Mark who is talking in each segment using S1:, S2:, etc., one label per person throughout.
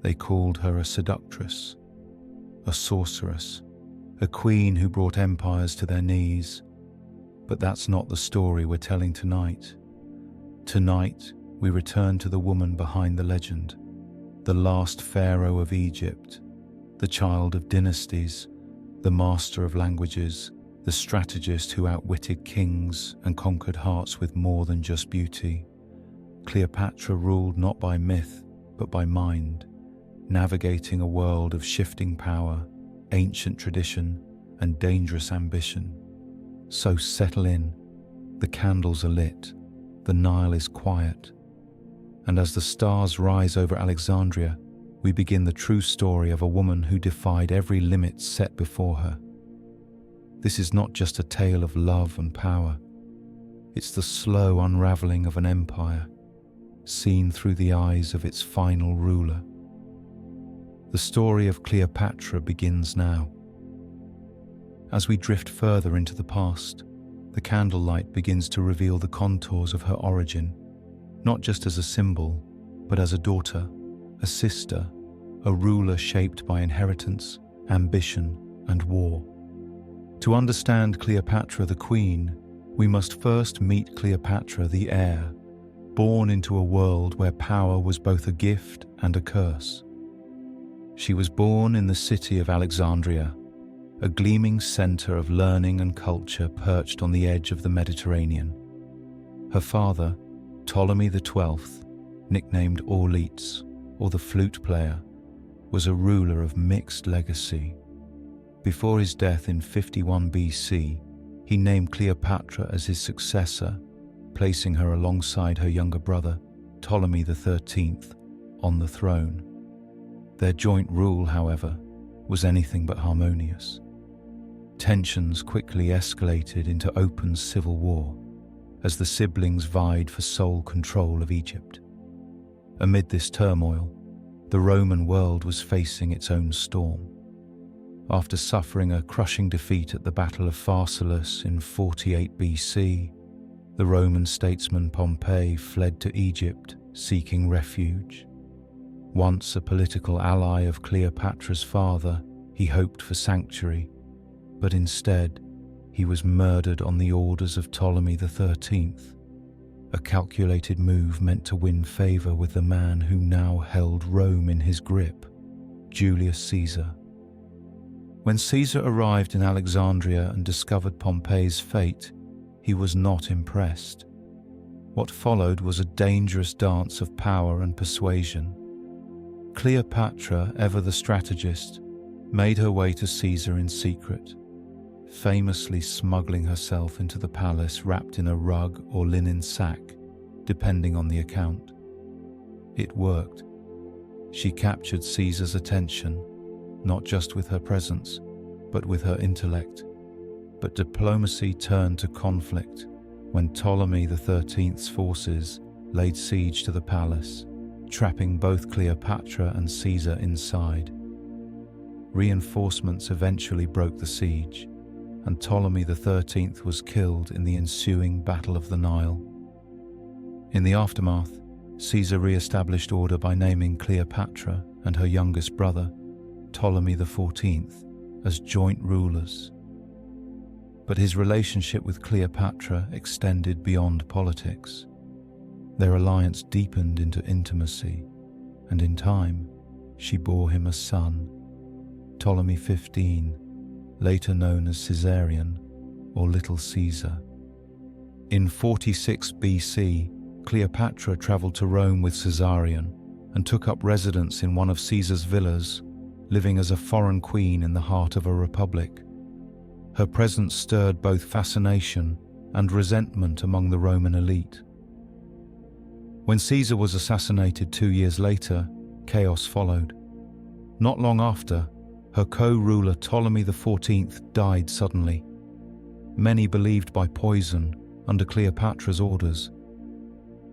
S1: They called her a seductress, a sorceress, a queen who brought empires to their knees. But that's not the story we're telling tonight. Tonight, we return to the woman behind the legend, the last pharaoh of Egypt, the child of dynasties, the master of languages, the strategist who outwitted kings and conquered hearts with more than just beauty. Cleopatra ruled not by myth, but by mind, navigating a world of shifting power, ancient tradition, and dangerous ambition. So settle in, the candles are lit, the Nile is quiet, and as the stars rise over Alexandria, we begin the true story of a woman who defied every limit set before her. This is not just a tale of love and power. It's the slow unraveling of an empire, seen through the eyes of its final ruler. The story of Cleopatra begins now. As we drift further into the past, the candlelight begins to reveal the contours of her origin, not just as a symbol, but as a daughter, a sister, a ruler shaped by inheritance, ambition, and war. To understand Cleopatra the queen, we must first meet Cleopatra the heir, born into a world where power was both a gift and a curse. She was born in the city of Alexandria, a gleaming center of learning and culture perched on the edge of the Mediterranean. Her father, Ptolemy XII, nicknamed Orleats, or the flute player, was a ruler of mixed legacy. Before his death in 51 BC, he named Cleopatra as his successor, placing her alongside her younger brother, Ptolemy XIII, on the throne. Their joint rule, however, was anything but harmonious. Tensions quickly escalated into open civil war as the siblings vied for sole control of Egypt. Amid this turmoil, the Roman world was facing its own storm. After suffering a crushing defeat at the Battle of Pharsalus in 48 BC, the Roman statesman Pompey fled to Egypt seeking refuge. Once a political ally of Cleopatra's father, he hoped for sanctuary, but instead he was murdered on the orders of Ptolemy XIII, a calculated move meant to win favor with the man who now held Rome in his grip, Julius Caesar. When Caesar arrived in Alexandria and discovered Pompey's fate, he was not impressed. What followed was a dangerous dance of power and persuasion. Cleopatra, ever the strategist, made her way to Caesar in secret, famously smuggling herself into the palace wrapped in a rug or linen sack, depending on the account. It worked. She captured Caesar's attention, not just with her presence, but with her intellect. But diplomacy turned to conflict when Ptolemy XIII's forces laid siege to the palace, trapping both Cleopatra and Caesar inside. Reinforcements eventually broke the siege, and Ptolemy XIII was killed in the ensuing Battle of the Nile. In the aftermath, Caesar re-established order by naming Cleopatra and her youngest brother, Ptolemy XIV, as joint rulers. But his relationship with Cleopatra extended beyond politics. Their alliance deepened into intimacy, and in time, she bore him a son, Ptolemy XV, later known as Caesarion, or Little Caesar. In 46 BC, Cleopatra traveled to Rome with Caesarion and took up residence in one of Caesar's villas, living as a foreign queen in the heart of a republic. Her presence stirred both fascination and resentment among the Roman elite. When Caesar was assassinated 2 years later, chaos followed. Not long after, her co-ruler Ptolemy XIV died suddenly, many believed by poison under Cleopatra's orders.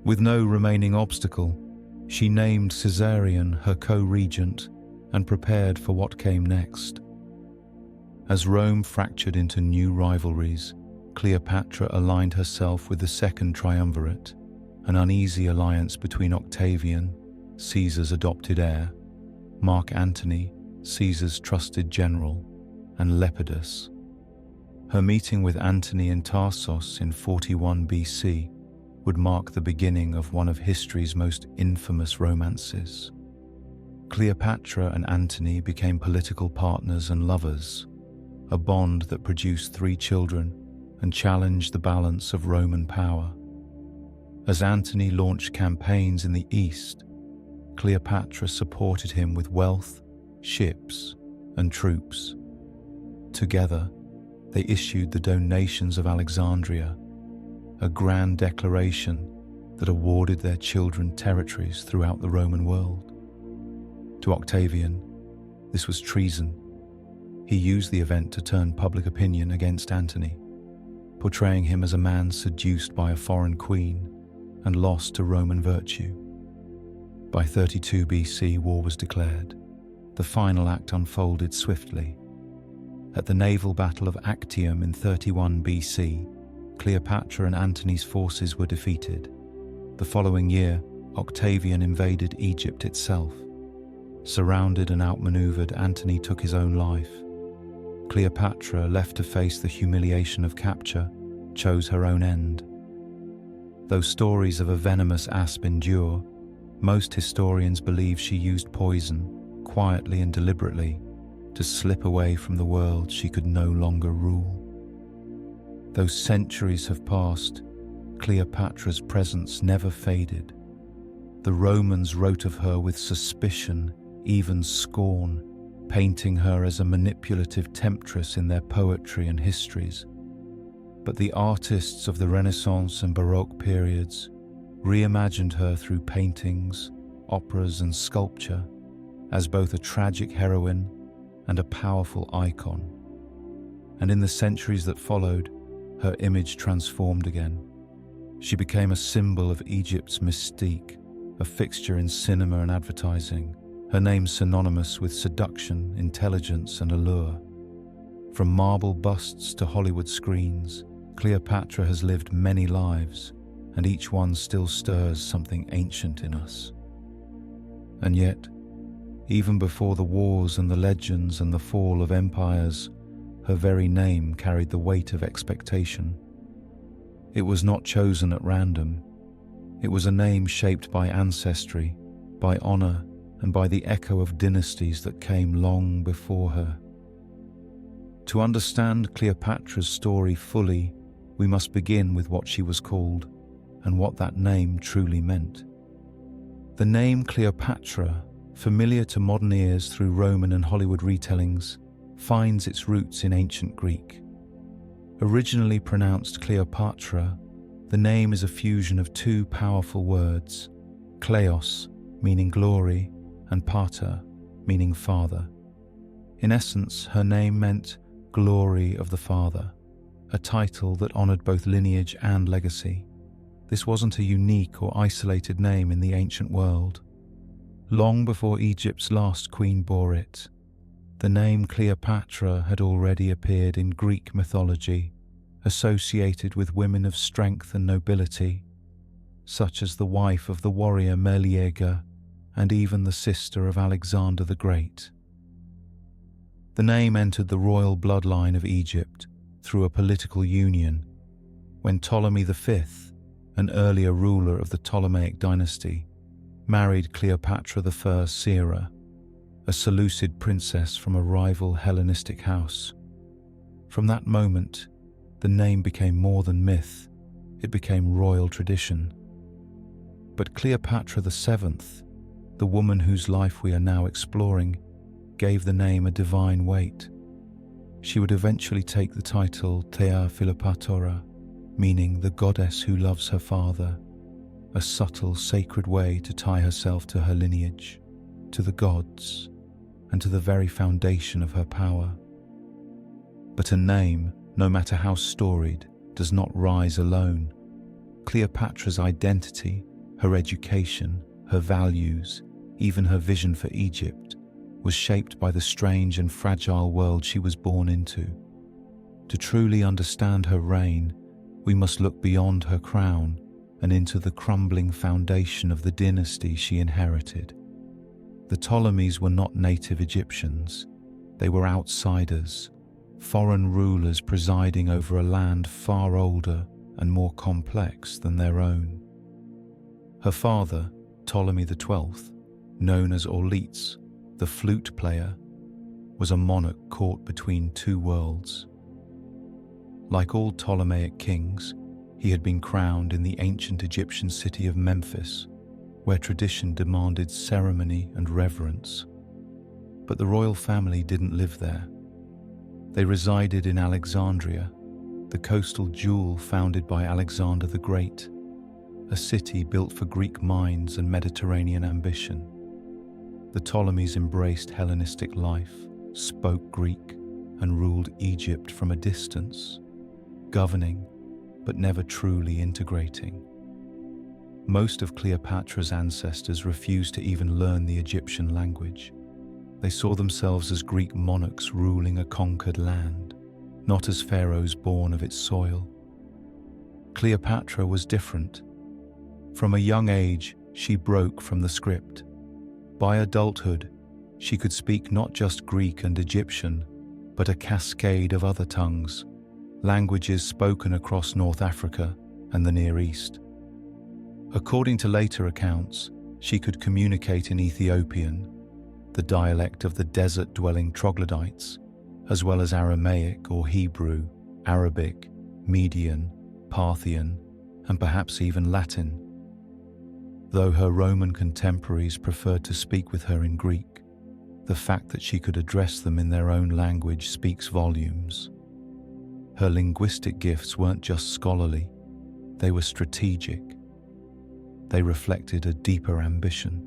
S1: With no remaining obstacle, she named Caesarion her co-regent and prepared for what came next. As Rome fractured into new rivalries, Cleopatra aligned herself with the Second Triumvirate, an uneasy alliance between Octavian, Caesar's adopted heir, Mark Antony, Caesar's trusted general, and Lepidus. Her meeting with Antony in Tarsus in 41 BC would mark the beginning of one of history's most infamous romances. Cleopatra and Antony became political partners and lovers, a bond that produced 3 children and challenged the balance of Roman power. As Antony launched campaigns in the east, Cleopatra supported him with wealth, ships, and troops. Together, they issued the Donations of Alexandria, a grand declaration that awarded their children territories throughout the Roman world. To Octavian, this was treason. He used the event to turn public opinion against Antony, portraying him as a man seduced by a foreign queen and lost to Roman virtue. By 32 BC, war was declared. The final act unfolded swiftly. At the naval battle of Actium in 31 BC, Cleopatra and Antony's forces were defeated. The following year, Octavian invaded Egypt itself. Surrounded and outmaneuvered, Antony took his own life. Cleopatra, left to face the humiliation of capture, chose her own end. Though stories of a venomous asp endure, most historians believe she used poison, quietly and deliberately, to slip away from the world she could no longer rule. Though centuries have passed, Cleopatra's presence never faded. The Romans wrote of her with suspicion, even scorn, painting her as a manipulative temptress in their poetry and histories. But the artists of the Renaissance and Baroque periods reimagined her through paintings, operas, and sculpture as both a tragic heroine and a powerful icon. And in the centuries that followed, her image transformed again. She became a symbol of Egypt's mystique, a fixture in cinema and advertising, her name synonymous with seduction, intelligence, and allure. From marble busts to Hollywood screens, Cleopatra has lived many lives, and each one still stirs something ancient in us. And yet, even before the wars and the legends and the fall of empires, her very name carried the weight of expectation. It was not chosen at random. It was a name shaped by ancestry, by honor, and by the echo of dynasties that came long before her. To understand Cleopatra's story fully, we must begin with what she was called and what that name truly meant. The name Cleopatra, familiar to modern ears through Roman and Hollywood retellings, finds its roots in ancient Greek. Originally pronounced Cleopatra, the name is a fusion of 2 powerful words, kleos, meaning glory, and pater, meaning father. In essence, her name meant glory of the father, a title that honored both lineage and legacy. This wasn't a unique or isolated name in the ancient world. Long before Egypt's last queen bore it, the name Cleopatra had already appeared in Greek mythology, associated with women of strength and nobility, such as the wife of the warrior Meleager and even the sister of Alexander the Great. The name entered the royal bloodline of Egypt through a political union when Ptolemy V, an earlier ruler of the Ptolemaic dynasty, married Cleopatra I Sera, a Seleucid princess from a rival Hellenistic house. From that moment, the name became more than myth, it became royal tradition. But Cleopatra VII, the woman whose life we are now exploring, gave the name a divine weight. She would eventually take the title Thea Philopatora, meaning the goddess who loves her father, a subtle, sacred way to tie herself to her lineage, to the gods, and to the very foundation of her power. But a name, no matter how storied, does not rise alone. Cleopatra's identity, her education, her values, even her vision for Egypt, was shaped by the strange and fragile world she was born into. To truly understand her reign, we must look beyond her crown and into the crumbling foundation of the dynasty she inherited. The Ptolemies were not native Egyptians. They were outsiders, foreign rulers presiding over a land far older and more complex than their own. Her father, Ptolemy XII, known as Auletes, the flute player, was a monarch caught between two worlds. Like all Ptolemaic kings, he had been crowned in the ancient Egyptian city of Memphis, where tradition demanded ceremony and reverence. But the royal family didn't live there. They resided in Alexandria, the coastal jewel founded by Alexander the Great, a city built for Greek minds and Mediterranean ambition. The Ptolemies embraced Hellenistic life, spoke Greek, and ruled Egypt from a distance, governing but never truly integrating. Most of Cleopatra's ancestors refused to even learn the Egyptian language. They saw themselves as Greek monarchs ruling a conquered land, not as pharaohs born of its soil. Cleopatra was different. From a young age, she broke from the script. By adulthood, she could speak not just Greek and Egyptian, but a cascade of other tongues, languages spoken across North Africa and the Near East. According to later accounts, she could communicate in Ethiopian, the dialect of the desert-dwelling troglodytes, as well as Aramaic or Hebrew, Arabic, Median, Parthian, and perhaps even Latin. Though her Roman contemporaries preferred to speak with her in Greek, the fact that she could address them in their own language speaks volumes. Her linguistic gifts weren't just scholarly, they were strategic. They reflected a deeper ambition: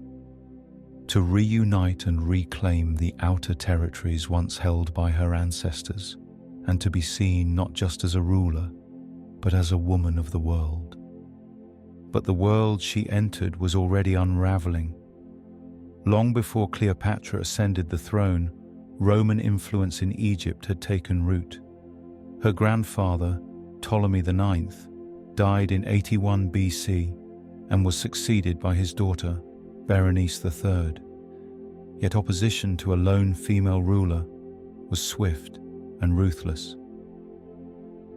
S1: to reunite and reclaim the outer territories once held by her ancestors, and to be seen not just as a ruler, but as a woman of the world. But the world she entered was already unraveling. Long before Cleopatra ascended the throne, Roman influence in Egypt had taken root. Her grandfather, Ptolemy IX, died in 81 BC and was succeeded by his daughter, Berenice III. Yet opposition to a lone female ruler was swift and ruthless.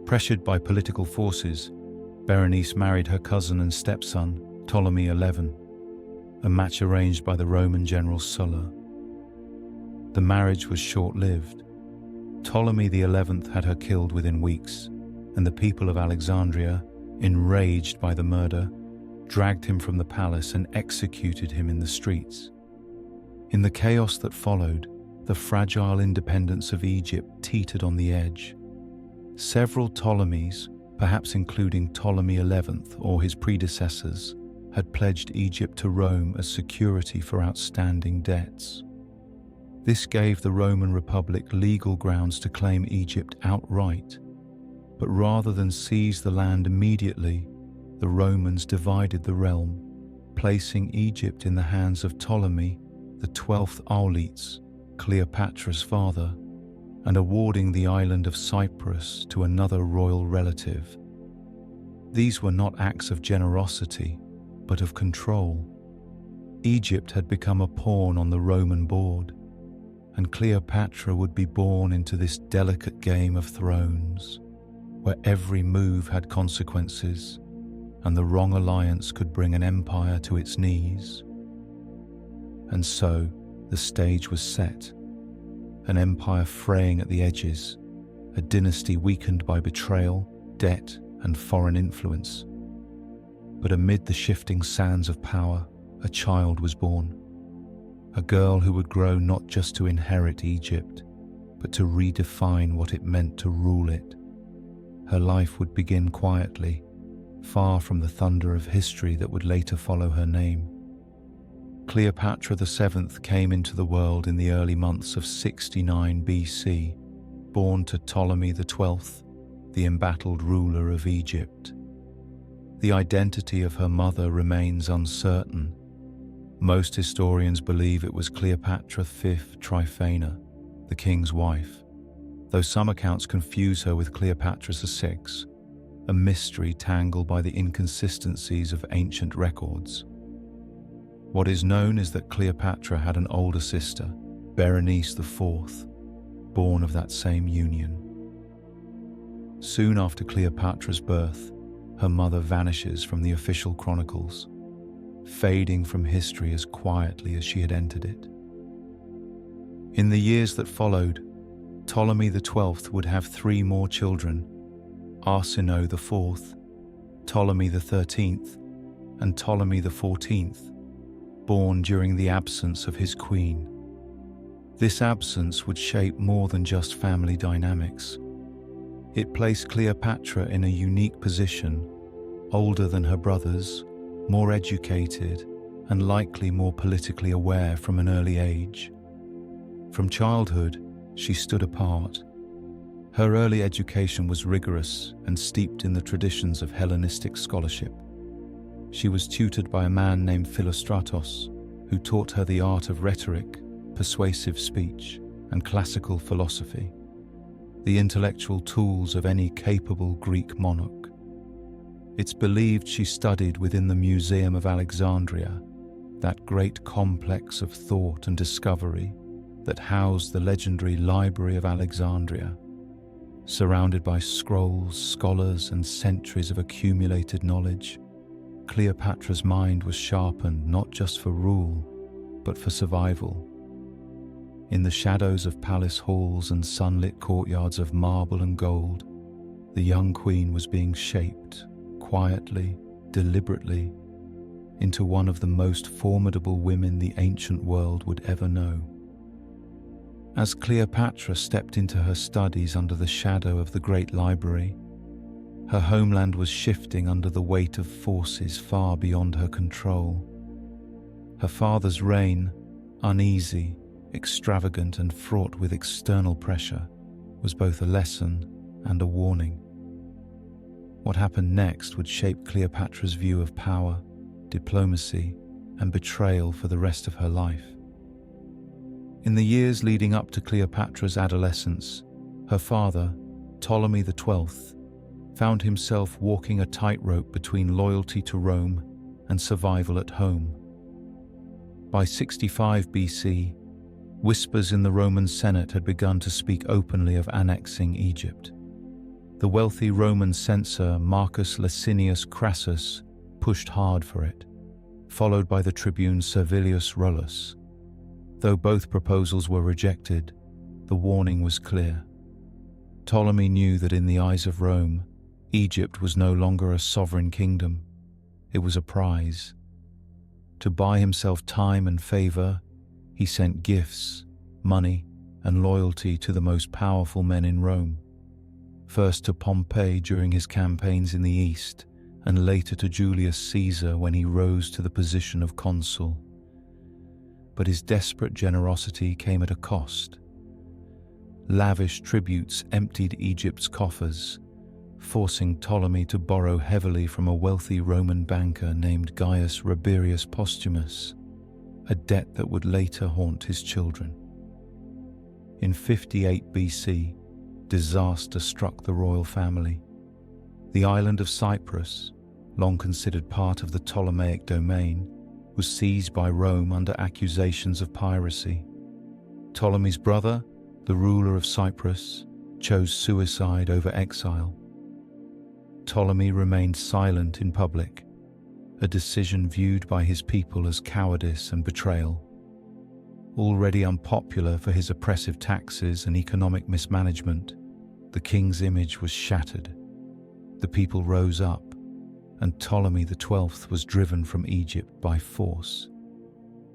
S1: Pressured by political forces, Berenice married her cousin and stepson, Ptolemy XI, a match arranged by the Roman general Sulla. The marriage was short-lived. Ptolemy XI had her killed within weeks, and the people of Alexandria, enraged by the murder, dragged him from the palace and executed him in the streets. In the chaos that followed, the fragile independence of Egypt teetered on the edge. Several Ptolemies, perhaps including Ptolemy XI or his predecessors, had pledged Egypt to Rome as security for outstanding debts. This gave the Roman Republic legal grounds to claim Egypt outright, but rather than seize the land immediately, the Romans divided the realm, placing Egypt in the hands of Ptolemy, the 12th Auletes, Cleopatra's father, and awarding the island of Cyprus to another royal relative. These were not acts of generosity, but of control. Egypt had become a pawn on the Roman board, and Cleopatra would be born into this delicate game of thrones, where every move had consequences, and the wrong alliance could bring an empire to its knees. And so the stage was set, an empire fraying at the edges, a dynasty weakened by betrayal, debt, and foreign influence. But amid the shifting sands of power, a child was born, a girl who would grow not just to inherit Egypt, but to redefine what it meant to rule it. Her life would begin quietly, far from the thunder of history that would later follow her name. Cleopatra VII came into the world in the early months of 69 BC, born to Ptolemy XII, the embattled ruler of Egypt. The identity of her mother remains uncertain. Most historians believe it was Cleopatra V Tryphena, the king's wife, though some accounts confuse her with Cleopatra VI, a mystery tangled by the inconsistencies of ancient records. What is known is that Cleopatra had an older sister, Berenice IV, born of that same union. Soon after Cleopatra's birth, her mother vanishes from the official chronicles, fading from history as quietly as she had entered it. In the years that followed, Ptolemy XII would have 3 more children: Arsinoe IV, Ptolemy XIII, and Ptolemy XIV, born during the absence of his queen. This absence would shape more than just family dynamics. It placed Cleopatra in a unique position, older than her brothers, more educated, and likely more politically aware from an early age. From childhood, she stood apart. Her early education was rigorous and steeped in the traditions of Hellenistic scholarship. She was tutored by a man named Philostratos, who taught her the art of rhetoric, persuasive speech, and classical philosophy, the intellectual tools of any capable Greek monarch. It's believed she studied within the Museum of Alexandria, that great complex of thought and discovery that housed the legendary Library of Alexandria. Surrounded by scrolls, scholars, and centuries of accumulated knowledge, Cleopatra's mind was sharpened not just for rule, but for survival. In the shadows of palace halls and sunlit courtyards of marble and gold, the young queen was being shaped, quietly, deliberately, into one of the most formidable women the ancient world would ever know. As Cleopatra stepped into her studies under the shadow of the great library, her homeland was shifting under the weight of forces far beyond her control. Her father's reign, uneasy, extravagant, and fraught with external pressure, was both a lesson and a warning. What happened next would shape Cleopatra's view of power, diplomacy, and betrayal for the rest of her life. In the years leading up to Cleopatra's adolescence, her father, Ptolemy XII, found himself walking a tightrope between loyalty to Rome and survival at home. By 65 BC, whispers in the Roman Senate had begun to speak openly of annexing Egypt. The wealthy Roman censor Marcus Licinius Crassus pushed hard for it, followed by the tribune Servilius Rullus. Though both proposals were rejected, the warning was clear. Ptolemy knew that in the eyes of Rome, Egypt was no longer a sovereign kingdom. It was a prize. To buy himself time and favor, he sent gifts, money, and loyalty to the most powerful men in Rome. First to Pompey during his campaigns in the east, and later to Julius Caesar when he rose to the position of consul. But his desperate generosity came at a cost. Lavish tributes emptied Egypt's coffers, forcing Ptolemy to borrow heavily from a wealthy Roman banker named Gaius Rabirius Postumus, a debt that would later haunt his children. In 58 BC, disaster struck the royal family. The island of Cyprus, long considered part of the Ptolemaic domain, was seized by Rome under accusations of piracy. Ptolemy's brother, the ruler of Cyprus, chose suicide over exile. Ptolemy remained silent in public, a decision viewed by his people as cowardice and betrayal. Already unpopular for his oppressive taxes and economic mismanagement, the king's image was shattered. The people rose up, and Ptolemy XII was driven from Egypt by force.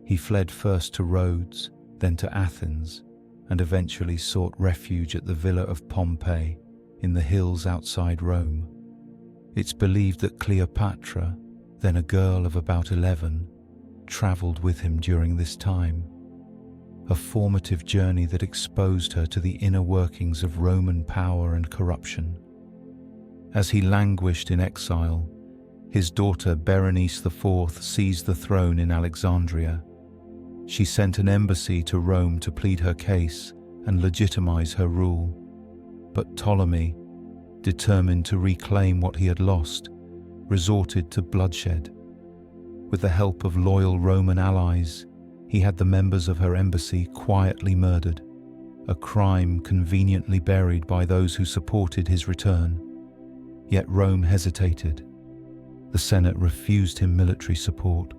S1: He fled first to Rhodes, then to Athens, and eventually sought refuge at the villa of Pompey in the hills outside Rome. It's believed that Cleopatra, then a girl of about 11, traveled with him during this time, a formative journey that exposed her to the inner workings of Roman power and corruption. As he languished in exile, his daughter Berenice IV seized the throne in Alexandria. She sent an embassy to Rome to plead her case and legitimize her rule. But Ptolemy, determined to reclaim what he had lost, resorted to bloodshed. With the help of loyal Roman allies, he had the members of her embassy quietly murdered, a crime conveniently buried by those who supported his return. Yet Rome hesitated. The Senate refused him military support,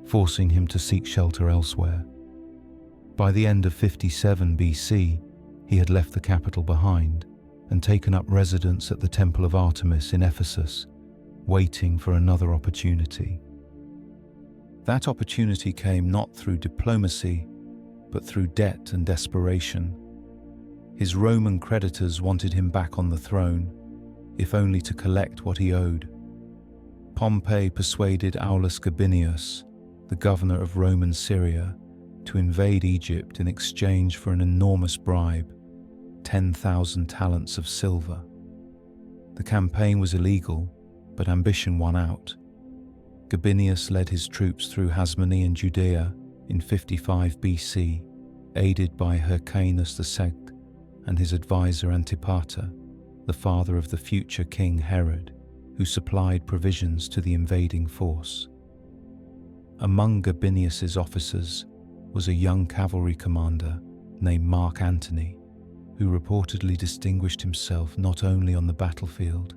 S1: forcing him to seek shelter elsewhere. By the end of 57 BC, he had left the capital behind and taken up residence at the Temple of Artemis in Ephesus, waiting for another opportunity. That opportunity came not through diplomacy, but through debt and desperation. His Roman creditors wanted him back on the throne, if only to collect what he owed. Pompey persuaded Aulus Gabinius, the governor of Roman Syria, to invade Egypt in exchange for an enormous bribe, 10,000 talents of silver. The campaign was illegal, but ambition won out. Gabinius led his troops through Hasmonean Judea in 55 BC, aided by Hyrcanus II and his advisor Antipater, the father of the future king Herod, who supplied provisions to the invading force. Among Gabinius's officers was a young cavalry commander named Mark Antony, who reportedly distinguished himself not only on the battlefield,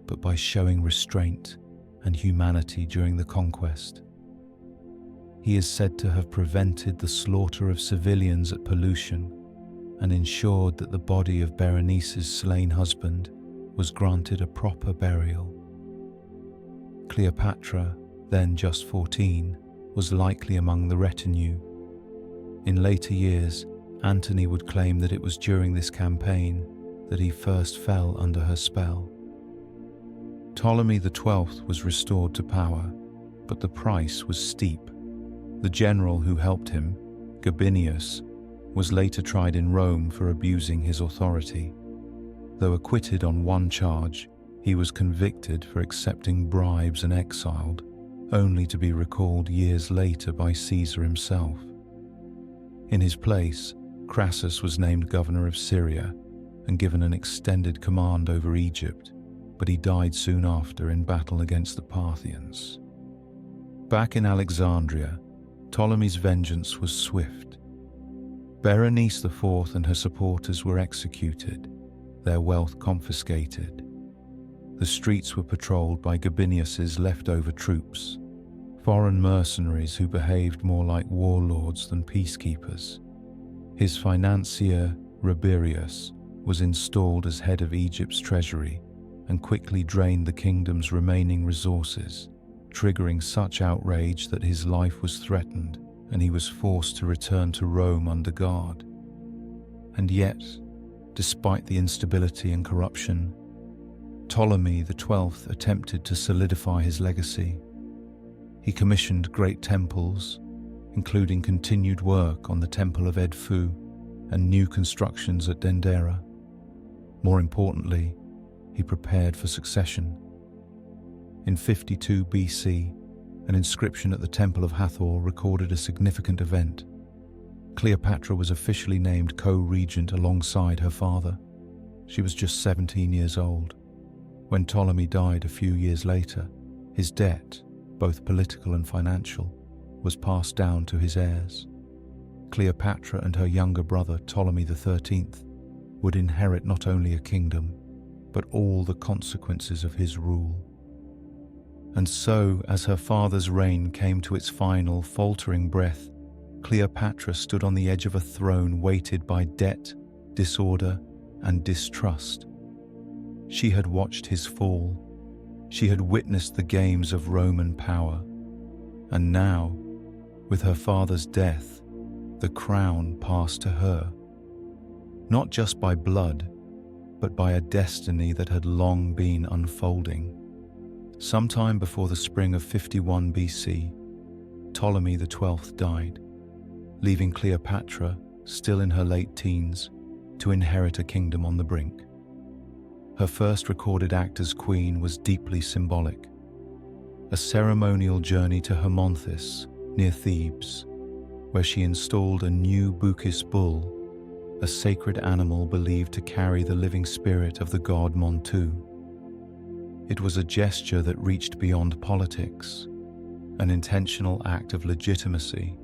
S1: but by showing restraint and humanity during the conquest. He is said to have prevented the slaughter of civilians at Pelusium and ensured that the body of Berenice's slain husband was granted a proper burial. Cleopatra, then just 14, was likely among the retinue. In later years, Antony would claim that it was during this campaign that he first fell under her spell. Ptolemy XII was restored to power, but the price was steep. The general who helped him, Gabinius, was later tried in Rome for abusing his authority. Though acquitted on one charge, he was convicted for accepting bribes and exiled, only to be recalled years later by Caesar himself. In his place, Crassus was named governor of Syria and given an extended command over Egypt, but he died soon after in battle against the Parthians. Back in Alexandria, Ptolemy's vengeance was swift. Berenice IV and her supporters were executed, their wealth confiscated. The streets were patrolled by Gabinius's leftover troops, foreign mercenaries who behaved more like warlords than peacekeepers. His financier, Rabirius, was installed as head of Egypt's treasury and quickly drained the kingdom's remaining resources, triggering such outrage that his life was threatened and he was forced to return to Rome under guard. And yet, despite the instability and corruption, Ptolemy XII attempted to solidify his legacy. He commissioned great temples, including continued work on the Temple of Edfu and new constructions at Dendera. More importantly, he prepared for succession. In 52 BC, an inscription at the Temple of Hathor recorded a significant event. Cleopatra was officially named co-regent alongside her father. She was just 17 years old. When Ptolemy died a few years later, his debt, both political and financial, was passed down to his heirs. Cleopatra and her younger brother Ptolemy XIII would inherit not only a kingdom, but all the consequences of his rule. And so, as her father's reign came to its final, faltering breath, Cleopatra stood on the edge of a throne weighted by debt, disorder, and distrust. She had watched his fall. She had witnessed the games of Roman power. And now, with her father's death, the crown passed to her. Not just by blood, but by a destiny that had long been unfolding. Sometime before the spring of 51 BC, Ptolemy XII died, leaving Cleopatra, still in her late teens, to inherit a kingdom on the brink. Her first recorded act as queen was deeply symbolic. A ceremonial journey to Hermonthis, near Thebes, where she installed a new Bukis bull, a sacred animal believed to carry the living spirit of the god Montu. It was a gesture that reached beyond politics. an intentional act of legitimacy,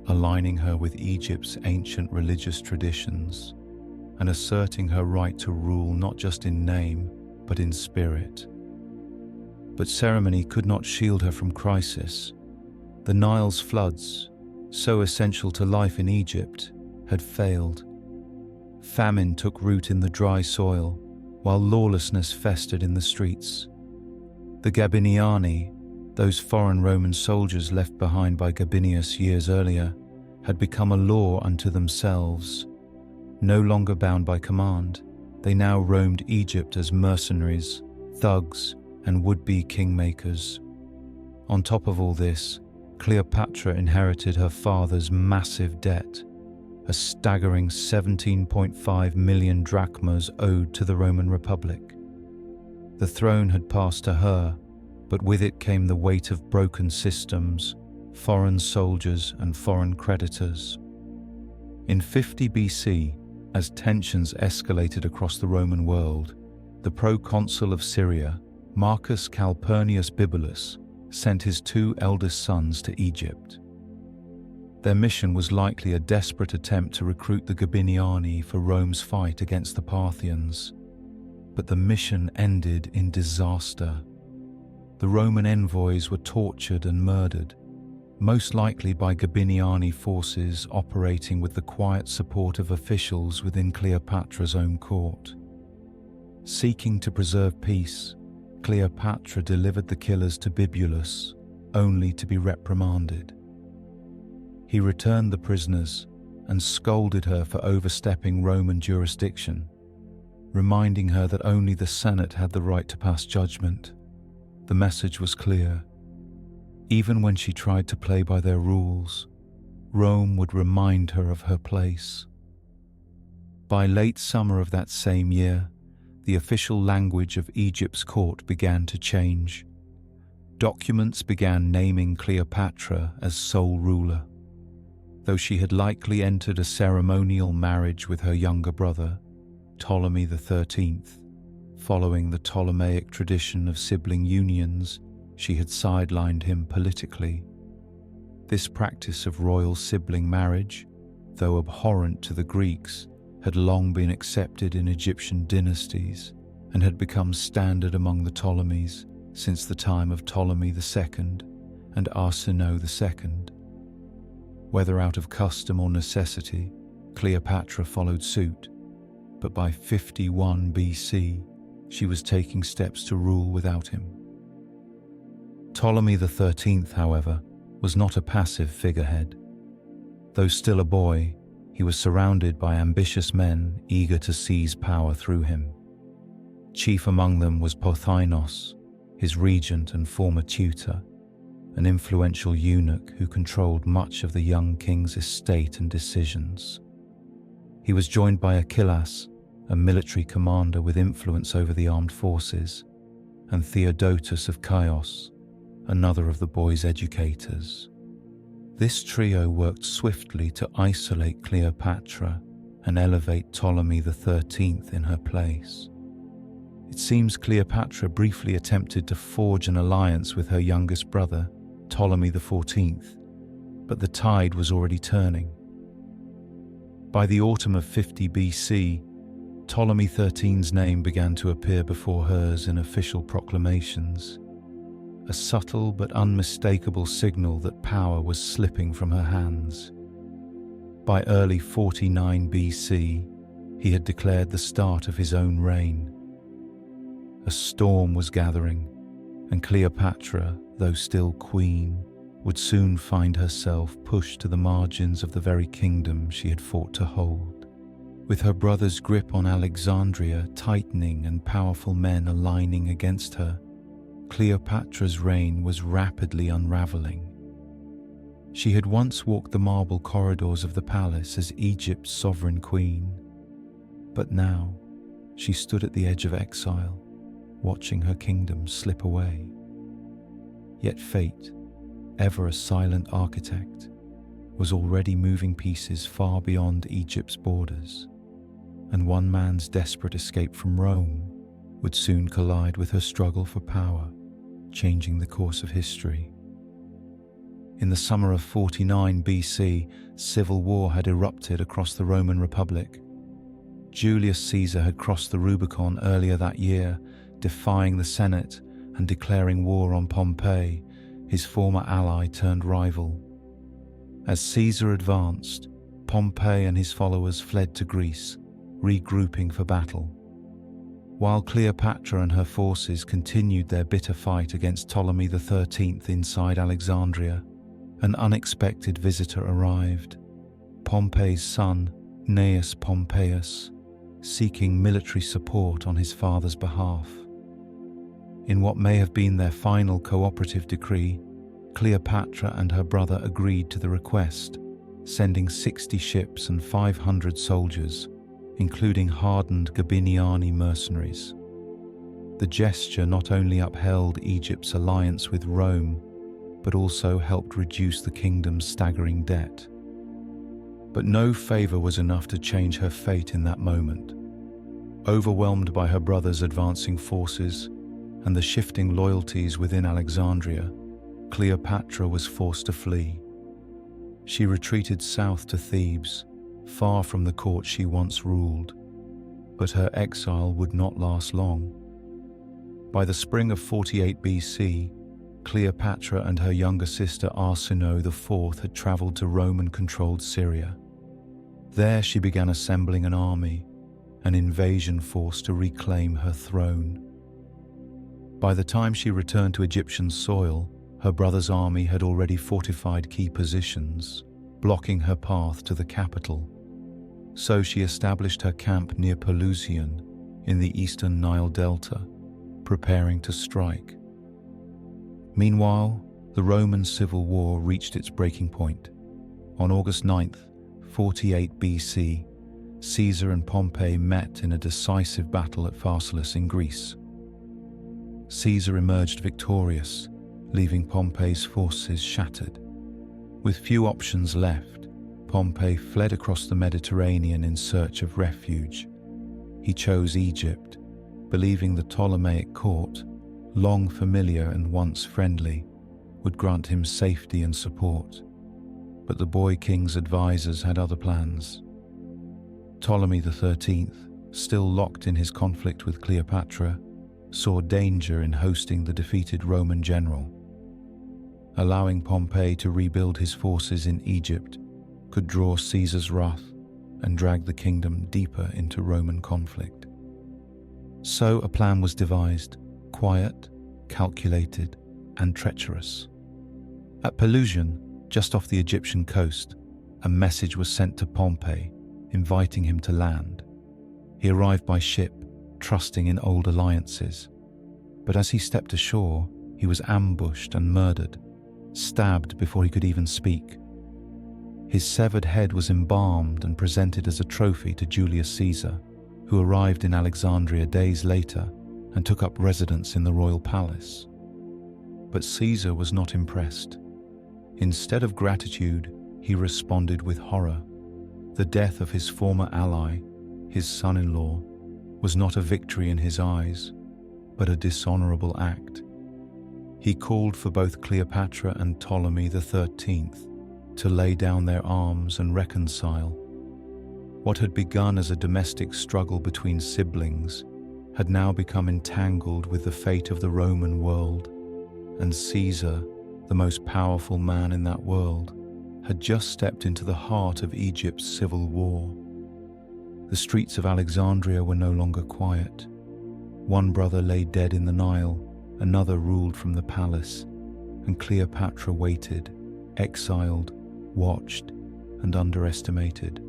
S1: aligning her with Egypt's ancient religious traditions and asserting her right to rule not just in name, but in spirit. But ceremony could not shield her from crisis. The Nile's floods, so essential to life in Egypt, had failed. Famine took root in the dry soil, while lawlessness festered in the streets. The Gabiniani, those foreign Roman soldiers left behind by Gabinius years earlier, had become a law unto themselves. No longer bound by command, they now roamed Egypt as mercenaries, thugs, and would-be kingmakers. On top of all this, Cleopatra inherited her father's massive debt, a staggering 17.5 million drachmas owed to the Roman Republic. The throne had passed to her, but with it came the weight of broken systems, foreign soldiers, and foreign creditors. In 50 BC, as tensions escalated across the Roman world, the proconsul of Syria, Marcus Calpurnius Bibulus, sent his two eldest sons to Egypt. Their mission was likely a desperate attempt to recruit the Gabiniani for Rome's fight against the Parthians. But the mission ended in disaster. The Roman envoys were tortured and murdered, most likely by Gabiniani forces operating with the quiet support of officials within Cleopatra's own court. Seeking to preserve peace, Cleopatra delivered the killers to Bibulus, only to be reprimanded. He returned the prisoners and scolded her for overstepping Roman jurisdiction, reminding her that only the Senate had the right to pass judgment. The message was clear. Even when she tried to play by their rules, Rome would remind her of her place. By late summer of that same year, the official language of Egypt's court began to change. Documents began naming Cleopatra as sole ruler. Though she had likely entered a ceremonial marriage with her younger brother, Ptolemy XIII, following the Ptolemaic tradition of sibling unions, she had sidelined him politically. This practice of royal sibling marriage, though abhorrent to the Greeks, had long been accepted in Egyptian dynasties and had become standard among the Ptolemies since the time of Ptolemy II and Arsinoe II. Whether out of custom or necessity, Cleopatra followed suit, but by 51 BC, she was taking steps to rule without him. Ptolemy XIII, however, was not a passive figurehead. Though still a boy, he was surrounded by ambitious men eager to seize power through him. Chief among them was Pothinos, his regent and former tutor, an influential eunuch who controlled much of the young king's estate and decisions. He was joined by Achillas, a military commander with influence over the armed forces, and Theodotus of Chios, another of the boy's educators. This trio worked swiftly to isolate Cleopatra and elevate Ptolemy XIII in her place. It seems Cleopatra briefly attempted to forge an alliance with her youngest brother, Ptolemy XIV, but the tide was already turning. By the autumn of 50 BC, Ptolemy XIII's name began to appear before hers in official proclamations, a subtle but unmistakable signal that power was slipping from her hands. By early 49 BC, he had declared the start of his own reign. A storm was gathering, and Cleopatra, though still queen, would soon find herself pushed to the margins of the very kingdom she had fought to hold. With her brother's grip on Alexandria tightening and powerful men aligning against her, Cleopatra's reign was rapidly unraveling. She had once walked the marble corridors of the palace as Egypt's sovereign queen, but now she stood at the edge of exile, watching her kingdom slip away. Yet fate, ever a silent architect, was already moving pieces far beyond Egypt's borders, and one man's desperate escape from Rome would soon collide with her struggle for power, changing the course of history. In the summer of 49 BC, civil war had erupted across the Roman Republic. Julius Caesar had crossed the Rubicon earlier that year, defying the Senate and declaring war on Pompey, his former ally turned rival. As Caesar advanced, Pompey and his followers fled to Greece, regrouping for battle. While Cleopatra and her forces continued their bitter fight against Ptolemy XIII inside Alexandria, an unexpected visitor arrived, Pompey's son, Gnaeus Pompeius, seeking military support on his father's behalf. In what may have been their final cooperative decree, Cleopatra and her brother agreed to the request, sending 60 ships and 500 soldiers, including hardened Gabiniani mercenaries. The gesture not only upheld Egypt's alliance with Rome, but also helped reduce the kingdom's staggering debt. But no favor was enough to change her fate in that moment. Overwhelmed by her brother's advancing forces and the shifting loyalties within Alexandria, Cleopatra was forced to flee. She retreated south to Thebes, far from the court she once ruled, but her exile would not last long. By the spring of 48 BC, Cleopatra and her younger sister Arsinoe IV had traveled to Roman-controlled Syria. There she began assembling an army, an invasion force to reclaim her throne. By the time she returned to Egyptian soil, her brother's army had already fortified key positions, blocking her path to the capital. So she established her camp near Pelusium in the eastern Nile Delta, preparing to strike. Meanwhile, the Roman civil war reached its breaking point. On August 9th, 48 BC, Caesar and Pompey met in a decisive battle at Pharsalus in Greece. Caesar emerged victorious, leaving Pompey's forces shattered. With few options left, Pompey fled across the Mediterranean in search of refuge. He chose Egypt, believing the Ptolemaic court, long familiar and once friendly, would grant him safety and support. But the boy king's advisors had other plans. Ptolemy XIII, still locked in his conflict with Cleopatra, saw danger in hosting the defeated Roman general. Allowing Pompey to rebuild his forces in Egypt could draw Caesar's wrath and drag the kingdom deeper into Roman conflict. So a plan was devised, quiet, calculated, and treacherous. At Pelusium, just off the Egyptian coast, a message was sent to Pompey, inviting him to land. He arrived by ship, trusting in old alliances. But as he stepped ashore, he was ambushed and murdered, stabbed before he could even speak. His severed head was embalmed and presented as a trophy to Julius Caesar, who arrived in Alexandria days later and took up residence in the royal palace. But Caesar was not impressed. Instead of gratitude, he responded with horror. The death of his former ally, his son-in-law, was not a victory in his eyes, but a dishonorable act. He called for both Cleopatra and Ptolemy XIII to lay down their arms and reconcile. What had begun as a domestic struggle between siblings had now become entangled with the fate of the Roman world, and Caesar, the most powerful man in that world, had just stepped into the heart of Egypt's civil war. The streets of Alexandria were no longer quiet. One brother lay dead in the Nile, another ruled from the palace, and Cleopatra waited, exiled, watched, and underestimated.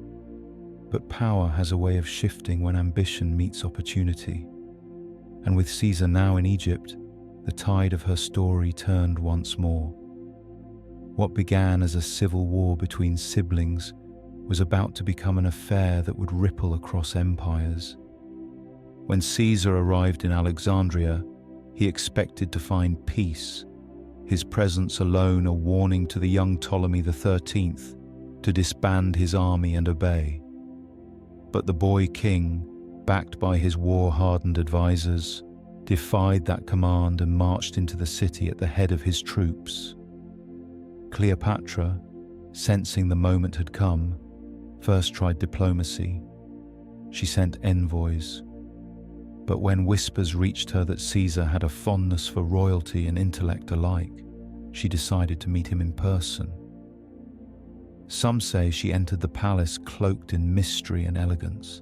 S1: But power has a way of shifting when ambition meets opportunity. And with Caesar now in Egypt, the tide of her story turned once more. What began as a civil war between siblings was about to become an affair that would ripple across empires. When Caesar arrived in Alexandria, he expected to find peace, his presence alone a warning to the young Ptolemy XIII to disband his army and obey. But the boy king, backed by his war-hardened advisors, defied that command and marched into the city at the head of his troops. Cleopatra, sensing the moment had come, first tried diplomacy. She sent envoys. But when whispers reached her that Caesar had a fondness for royalty and intellect alike, she decided to meet him in person. Some say she entered the palace cloaked in mystery and elegance.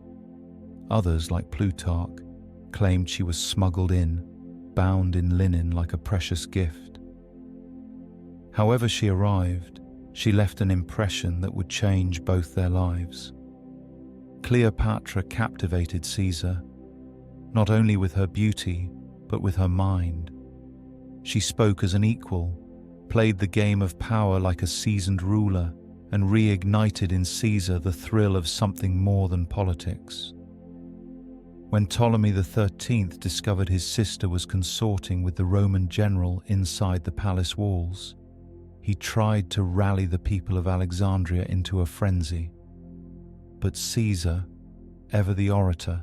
S1: Others, like Plutarch, claimed she was smuggled in, bound in linen like a precious gift. However she arrived, she left an impression that would change both their lives. Cleopatra captivated Caesar, not only with her beauty, but with her mind. She spoke as an equal, played the game of power like a seasoned ruler, and reignited in Caesar the thrill of something more than politics. When Ptolemy XIII discovered his sister was consorting with the Roman general inside the palace walls, he tried to rally the people of Alexandria into a frenzy. But Caesar, ever the orator,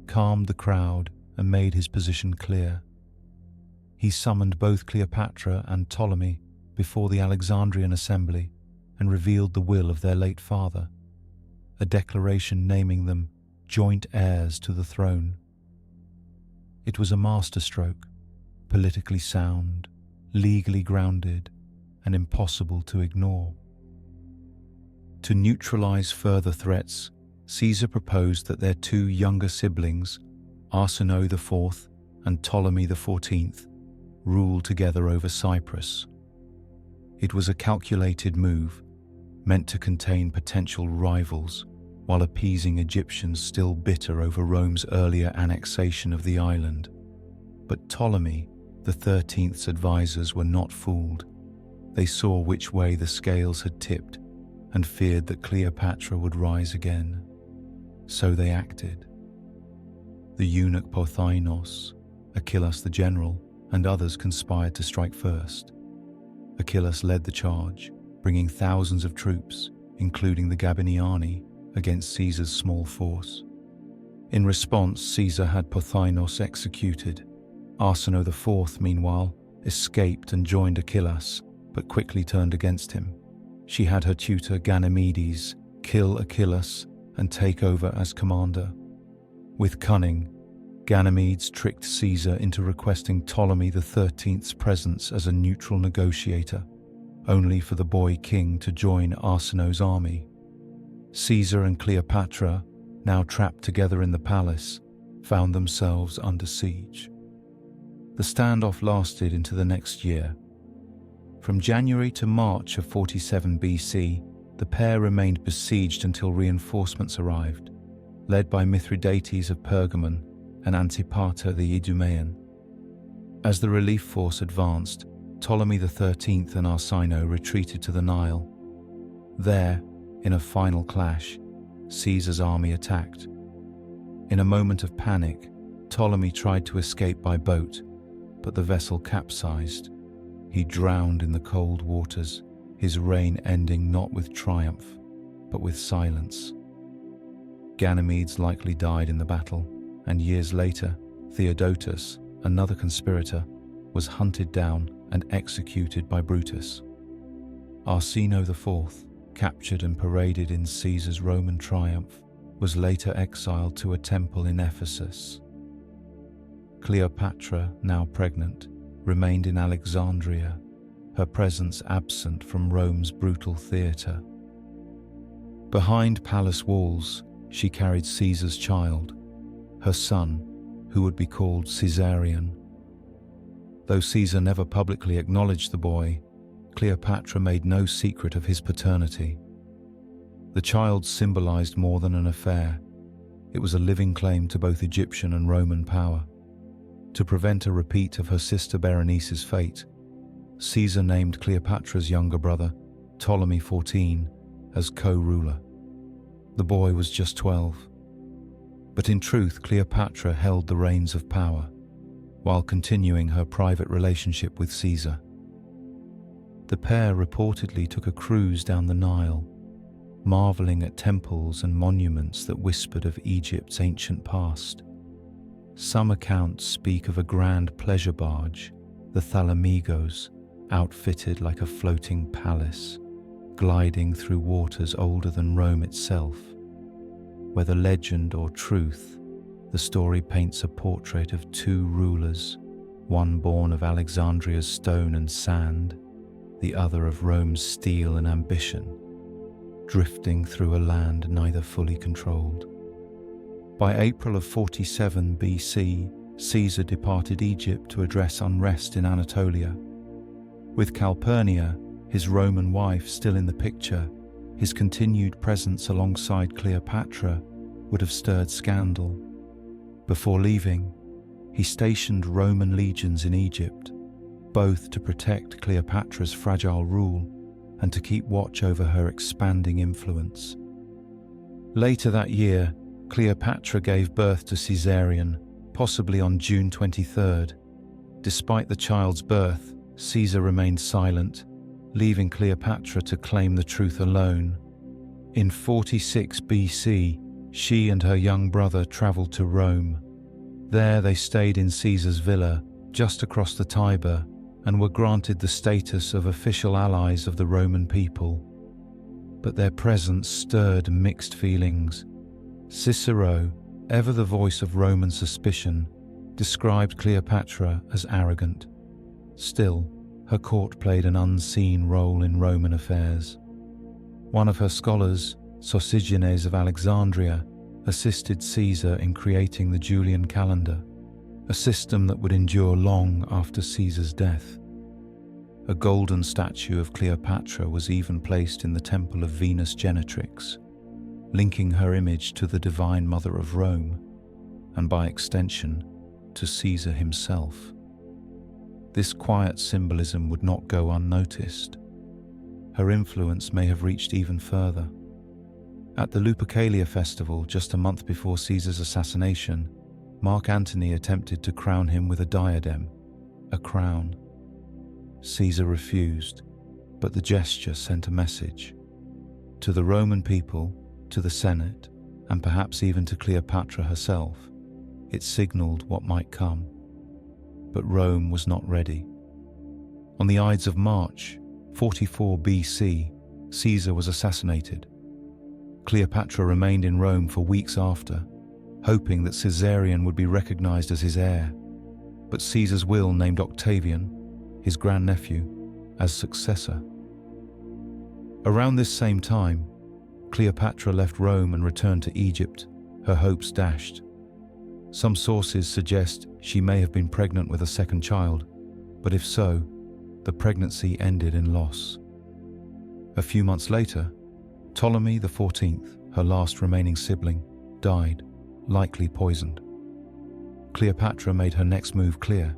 S1: calmed the crowd and made his position clear. He summoned both Cleopatra and Ptolemy before the Alexandrian assembly and revealed the will of their late father, a declaration naming them joint heirs to the throne. It was a masterstroke, politically sound, legally grounded, and impossible to ignore. To neutralize further threats, Caesar proposed that their two younger siblings, Arsinoe IV and Ptolemy XIV, rule together over Cyprus. It was a calculated move, meant to contain potential rivals while appeasing Egyptians still bitter over Rome's earlier annexation of the island. But Ptolemy XIII's advisors were not fooled. They saw which way the scales had tipped and feared that Cleopatra would rise again. So they acted. The eunuch Pothinos, Achillas the general, and others conspired to strike first. Achillas led the charge, bringing thousands of troops, including the Gabiniani, against Caesar's small force. In response, Caesar had Pothinos executed. Arsinoe IV, meanwhile, escaped and joined Achillas, but quickly turned against him. She had her tutor Ganymedes kill Achillas and take over as commander. With cunning, Ganymedes tricked Caesar into requesting Ptolemy XIII's presence as a neutral negotiator, only for the boy king to join Arsinoe's army. Caesar and Cleopatra, now trapped together in the palace, found themselves under siege. The standoff lasted into the next year. From January to March of 47 BC, the pair remained besieged until reinforcements arrived, led by Mithridates of Pergamon and Antipater the Idumean. As the relief force advanced, Ptolemy XIII and Arsinoe retreated to the Nile. There, in a final clash, Caesar's army attacked. In a moment of panic, Ptolemy tried to escape by boat, but the vessel capsized. He drowned in the cold waters, his reign ending not with triumph, but with silence. Ganymedes likely died in the battle, and years later, Theodotus, another conspirator, was hunted down and executed by Brutus. Arsinoe IV, captured and paraded in Caesar's Roman triumph, was later exiled to a temple in Ephesus. Cleopatra, now pregnant, remained in Alexandria, her presence absent from Rome's brutal theatre. Behind palace walls, she carried Caesar's child, her son, who would be called Caesarion. Though Caesar never publicly acknowledged the boy, Cleopatra made no secret of his paternity. The child symbolized more than an affair. It was a living claim to both Egyptian and Roman power. To prevent a repeat of her sister Berenice's fate, Caesar named Cleopatra's younger brother, Ptolemy XIV, as co-ruler. The boy was just 12. But in truth, Cleopatra held the reins of power, while continuing her private relationship with Caesar. The pair reportedly took a cruise down the Nile, marveling at temples and monuments that whispered of Egypt's ancient past. Some accounts speak of a grand pleasure barge, the Thalamigos, outfitted like a floating palace, gliding through waters older than Rome itself. Whether legend or truth, the story paints a portrait of two rulers, one born of Alexandria's stone and sand, the other of Rome's steel and ambition, drifting through a land neither fully controlled. By April of 47 BC, Caesar departed Egypt to address unrest in Anatolia. With Calpurnia, his Roman wife, still in the picture, his continued presence alongside Cleopatra would have stirred scandal. Before leaving, he stationed Roman legions in Egypt, both to protect Cleopatra's fragile rule and to keep watch over her expanding influence. Later that year, Cleopatra gave birth to Caesarion, possibly on June 23rd. Despite the child's birth, Caesar remained silent, leaving Cleopatra to claim the truth alone. In 46 BC, she and her young brother traveled to Rome. There they stayed in Caesar's villa, just across the Tiber, and were granted the status of official allies of the Roman people. But their presence stirred mixed feelings. Cicero, ever the voice of Roman suspicion, described Cleopatra as arrogant. Still, her court played an unseen role in Roman affairs. One of her scholars, Sosigenes of Alexandria, assisted Caesar in creating the Julian calendar, a system that would endure long after Caesar's death. A golden statue of Cleopatra was even placed in the temple of Venus Genetrix, linking her image to the divine mother of Rome, and by extension, to Caesar himself. This quiet symbolism would not go unnoticed. Her influence may have reached even further. At the Lupercalia festival, just a month before Caesar's assassination, Mark Antony attempted to crown him with a diadem, a crown. Caesar refused, but the gesture sent a message. To the Roman people, to the Senate, and perhaps even to Cleopatra herself, it signaled what might come. But Rome was not ready. On the Ides of March, 44 BC, Caesar was assassinated. Cleopatra remained in Rome for weeks after, hoping that Caesarion would be recognized as his heir, but Caesar's will named Octavian, his grandnephew, as successor. Around this same time, Cleopatra left Rome and returned to Egypt, her hopes dashed. Some sources suggest she may have been pregnant with a second child, but if so, the pregnancy ended in loss. A few months later, Ptolemy XIV, her last remaining sibling, died, likely poisoned. Cleopatra made her next move clear.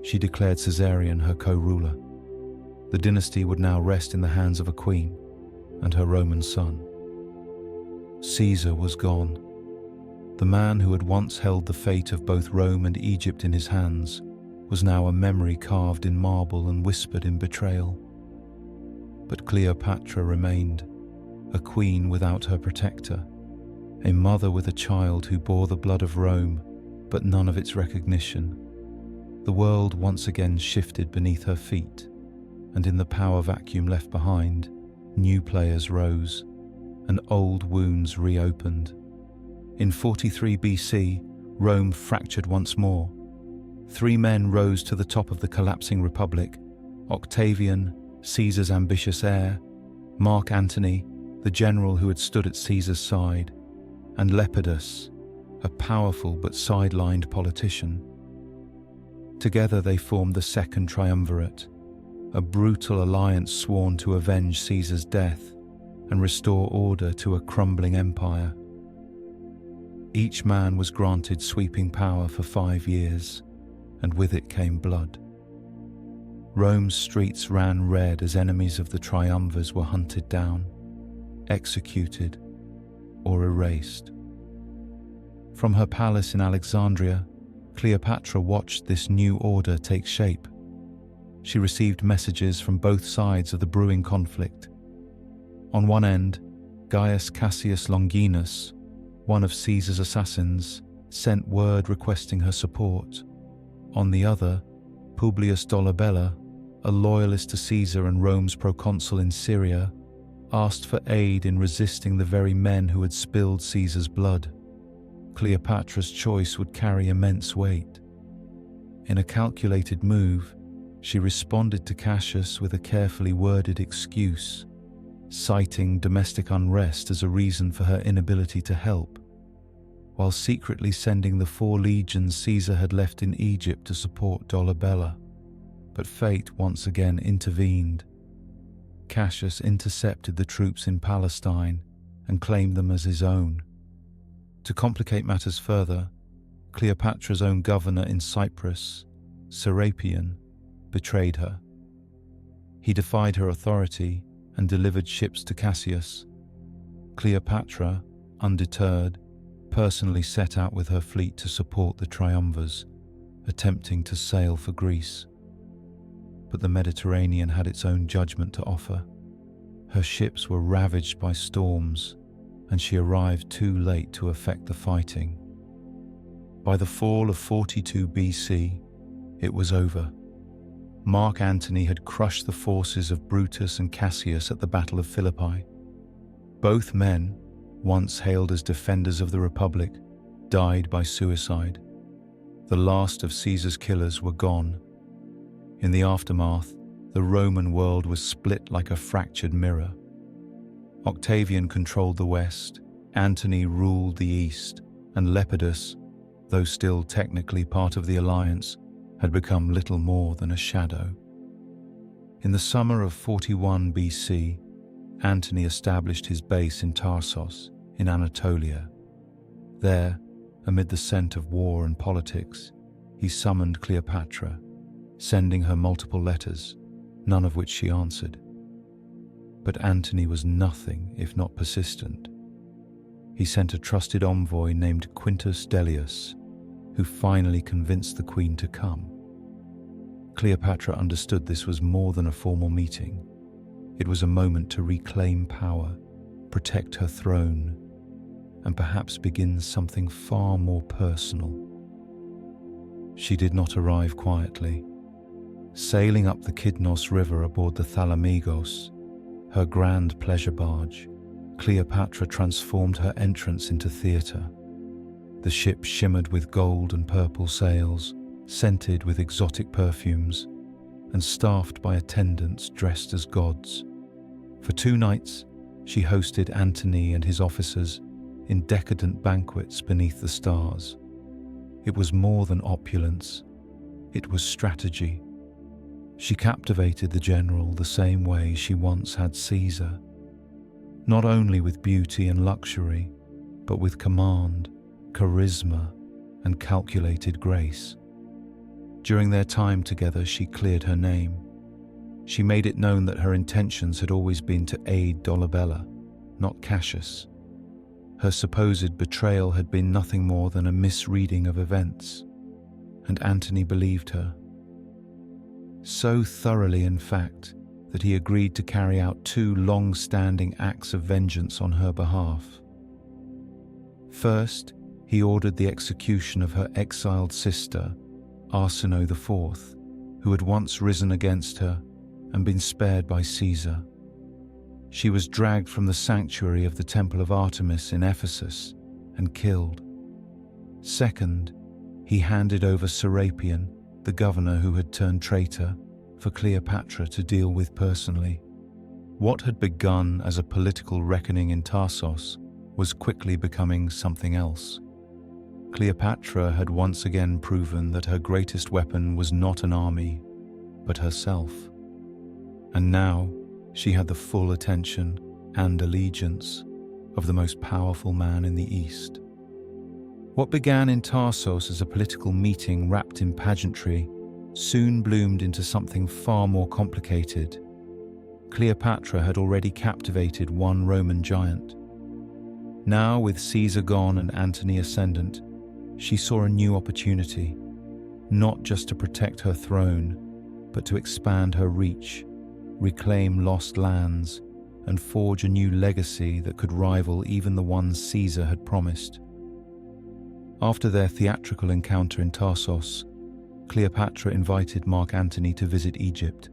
S1: She declared Caesarion her co-ruler. The dynasty would now rest in the hands of a queen and her Roman son. Caesar was gone. The man who had once held the fate of both Rome and Egypt in his hands was now a memory carved in marble and whispered in betrayal. But Cleopatra remained, a queen without her protector, a mother with a child who bore the blood of Rome, but none of its recognition. The world once again shifted beneath her feet, and in the power vacuum left behind, new players rose, and old wounds reopened. In 43 BC, Rome fractured once more. Three men rose to the top of the collapsing republic: Octavian, Caesar's ambitious heir; Mark Antony, the general who had stood at Caesar's side; and Lepidus, a powerful but sidelined politician. Together they formed the Second Triumvirate, a brutal alliance sworn to avenge Caesar's death and restore order to a crumbling empire. Each man was granted sweeping power for 5 years, and with it came blood. Rome's streets ran red as enemies of the triumvirs were hunted down, executed, or erased. From her palace in Alexandria, Cleopatra watched this new order take shape. She received messages from both sides of the brewing conflict. On one end, Gaius Cassius Longinus, one of Caesar's assassins, sent word requesting her support. On the other, Publius Dolabella, a loyalist to Caesar and Rome's proconsul in Syria, asked for aid in resisting the very men who had spilled Caesar's blood. Cleopatra's choice would carry immense weight. In a calculated move, she responded to Cassius with a carefully worded excuse, citing domestic unrest as a reason for her inability to help, while secretly sending the 4 legions Caesar had left in Egypt to support Dolabella. But fate once again intervened. Cassius intercepted the troops in Palestine and claimed them as his own. To complicate matters further, Cleopatra's own governor in Cyprus, Serapion, betrayed her. He defied her authority and delivered ships to Cassius. Cleopatra, undeterred, personally set out with her fleet to support the triumvirs, attempting to sail for Greece. But the Mediterranean had its own judgment to offer. Her ships were ravaged by storms, and she arrived too late to effect the fighting. By the fall of 42 BC, it was over. Mark Antony had crushed the forces of Brutus and Cassius at the Battle of Philippi. Both men, once hailed as defenders of the Republic, died by suicide. The last of Caesar's killers were gone. In the aftermath, the Roman world was split like a fractured mirror. Octavian controlled the West, Antony ruled the East, and Lepidus, though still technically part of the alliance, had become little more than a shadow. In the summer of 41 BC, Antony established his base in Tarsos, in Anatolia. There, amid the scent of war and politics, he summoned Cleopatra, sending her multiple letters, none of which she answered. But Antony was nothing if not persistent. He sent a trusted envoy named Quintus Dellius, who finally convinced the queen to come. Cleopatra understood this was more than a formal meeting. It was a moment to reclaim power, protect her throne, and perhaps begin something far more personal. She did not arrive quietly. Sailing up the Kidnos River aboard the Thalamigos, her grand pleasure barge, Cleopatra transformed her entrance into theatre. The ship shimmered with gold and purple sails, scented with exotic perfumes, and staffed by attendants dressed as gods. For 2 nights, she hosted Antony and his officers in decadent banquets beneath the stars. It was more than opulence. It was strategy. She captivated the general the same way she once had Caesar, not only with beauty and luxury, but with command, charisma, and calculated grace. During their time together, she cleared her name. She made it known that her intentions had always been to aid Dolabella, not Cassius. Her supposed betrayal had been nothing more than a misreading of events, and Antony believed her. So thoroughly, in fact, that he agreed to carry out 2 long-standing acts of vengeance on her behalf. First, he ordered the execution of her exiled sister, Arsinoe IV, who had once risen against her and been spared by Caesar. She was dragged from the sanctuary of the Temple of Artemis in Ephesus and killed. Second, he handed over Serapion, the governor who had turned traitor, for Cleopatra to deal with personally. What had begun as a political reckoning in Tarsos was quickly becoming something else. Cleopatra had once again proven that her greatest weapon was not an army, but herself. And now she had the full attention and allegiance of the most powerful man in the East. What began in Tarsos as a political meeting wrapped in pageantry soon bloomed into something far more complicated. Cleopatra had already captivated one Roman giant. Now, with Caesar gone and Antony ascendant, she saw a new opportunity, not just to protect her throne, but to expand her reach, reclaim lost lands, and forge a new legacy that could rival even the ones Caesar had promised. After their theatrical encounter in Tarsos, Cleopatra invited Mark Antony to visit Egypt,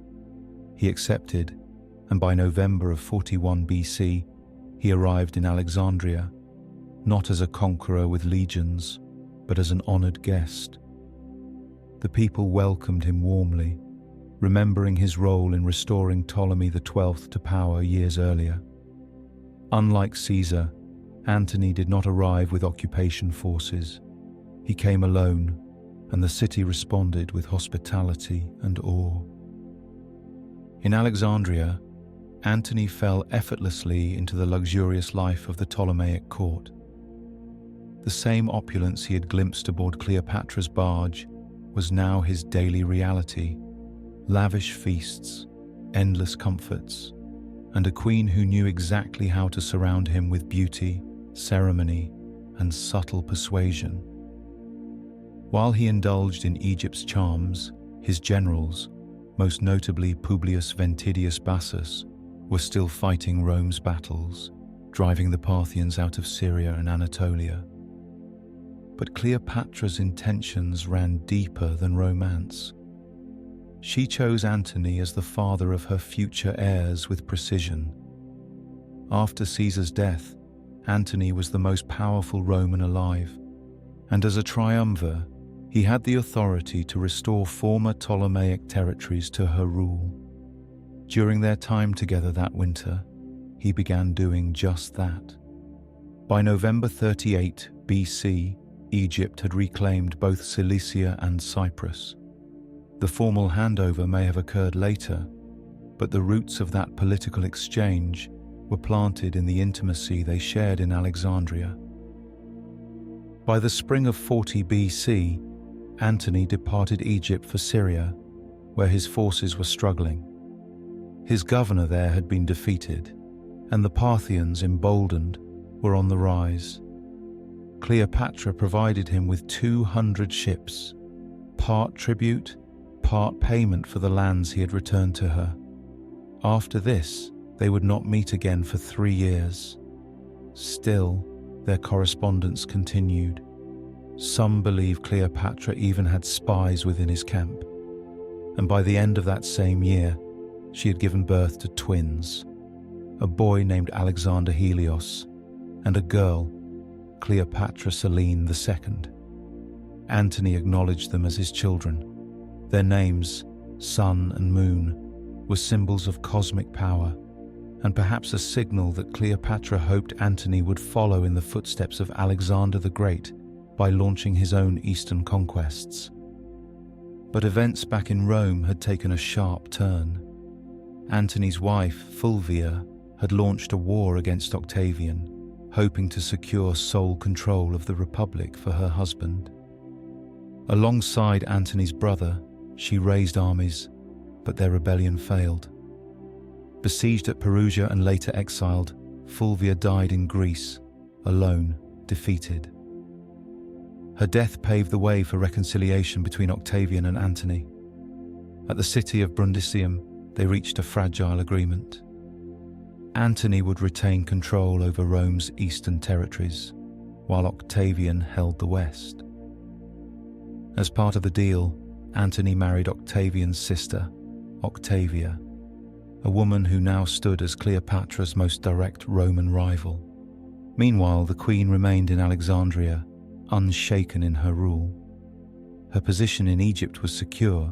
S1: He accepted, and by November of 41 BC, he arrived in Alexandria, not as a conqueror with legions, but as an honored guest. The people welcomed him warmly, remembering his role in restoring Ptolemy XII to power years earlier. Unlike Caesar, Antony did not arrive with occupation forces. He came alone, and the city responded with hospitality and awe. In Alexandria, Antony fell effortlessly into the luxurious life of the Ptolemaic court. The same opulence he had glimpsed aboard Cleopatra's barge was now his daily reality: lavish feasts, endless comforts, and a queen who knew exactly how to surround him with beauty, ceremony, and subtle persuasion. While he indulged in Egypt's charms, his generals, most notably Publius Ventidius Bassus, were still fighting Rome's battles, driving the Parthians out of Syria and Anatolia. But Cleopatra's intentions ran deeper than romance. She chose Antony as the father of her future heirs with precision. After Caesar's death, Antony was the most powerful Roman alive, and as a triumvir, he had the authority to restore former Ptolemaic territories to her rule. During their time together that winter, he began doing just that. By November 38 BC, Egypt had reclaimed both Cilicia and Cyprus. The formal handover may have occurred later, but the roots of that political exchange were planted in the intimacy they shared in Alexandria. By the spring of 40 BC, Antony departed Egypt for Syria, where his forces were struggling. His governor there had been defeated, and the Parthians, emboldened, were on the rise. Cleopatra provided him with 200 ships, part tribute, part payment for the lands he had returned to her. After this, they would not meet again for 3 years. Still, their correspondence continued. Some believe Cleopatra even had spies within his camp, and by the end of that same year, she had given birth to twins, a boy named Alexander Helios, and a girl, Cleopatra Selene II. Antony acknowledged them as his children. Their names, Sun and Moon, were symbols of cosmic power, and perhaps a signal that Cleopatra hoped Antony would follow in the footsteps of Alexander the Great by launching his own eastern conquests. But events back in Rome had taken a sharp turn. Antony's wife, Fulvia, had launched a war against Octavian, hoping to secure sole control of the Republic for her husband. Alongside Antony's brother, she raised armies, but their rebellion failed. Besieged at Perugia and later exiled, Fulvia died in Greece, alone, defeated. Her death paved the way for reconciliation between Octavian and Antony. At the city of Brundisium, they reached a fragile agreement. Antony would retain control over Rome's eastern territories, while Octavian held the west. As part of the deal, Antony married Octavian's sister, Octavia, a woman who now stood as Cleopatra's most direct Roman rival. Meanwhile, the queen remained in Alexandria, unshaken in her rule. Her position in Egypt was secure,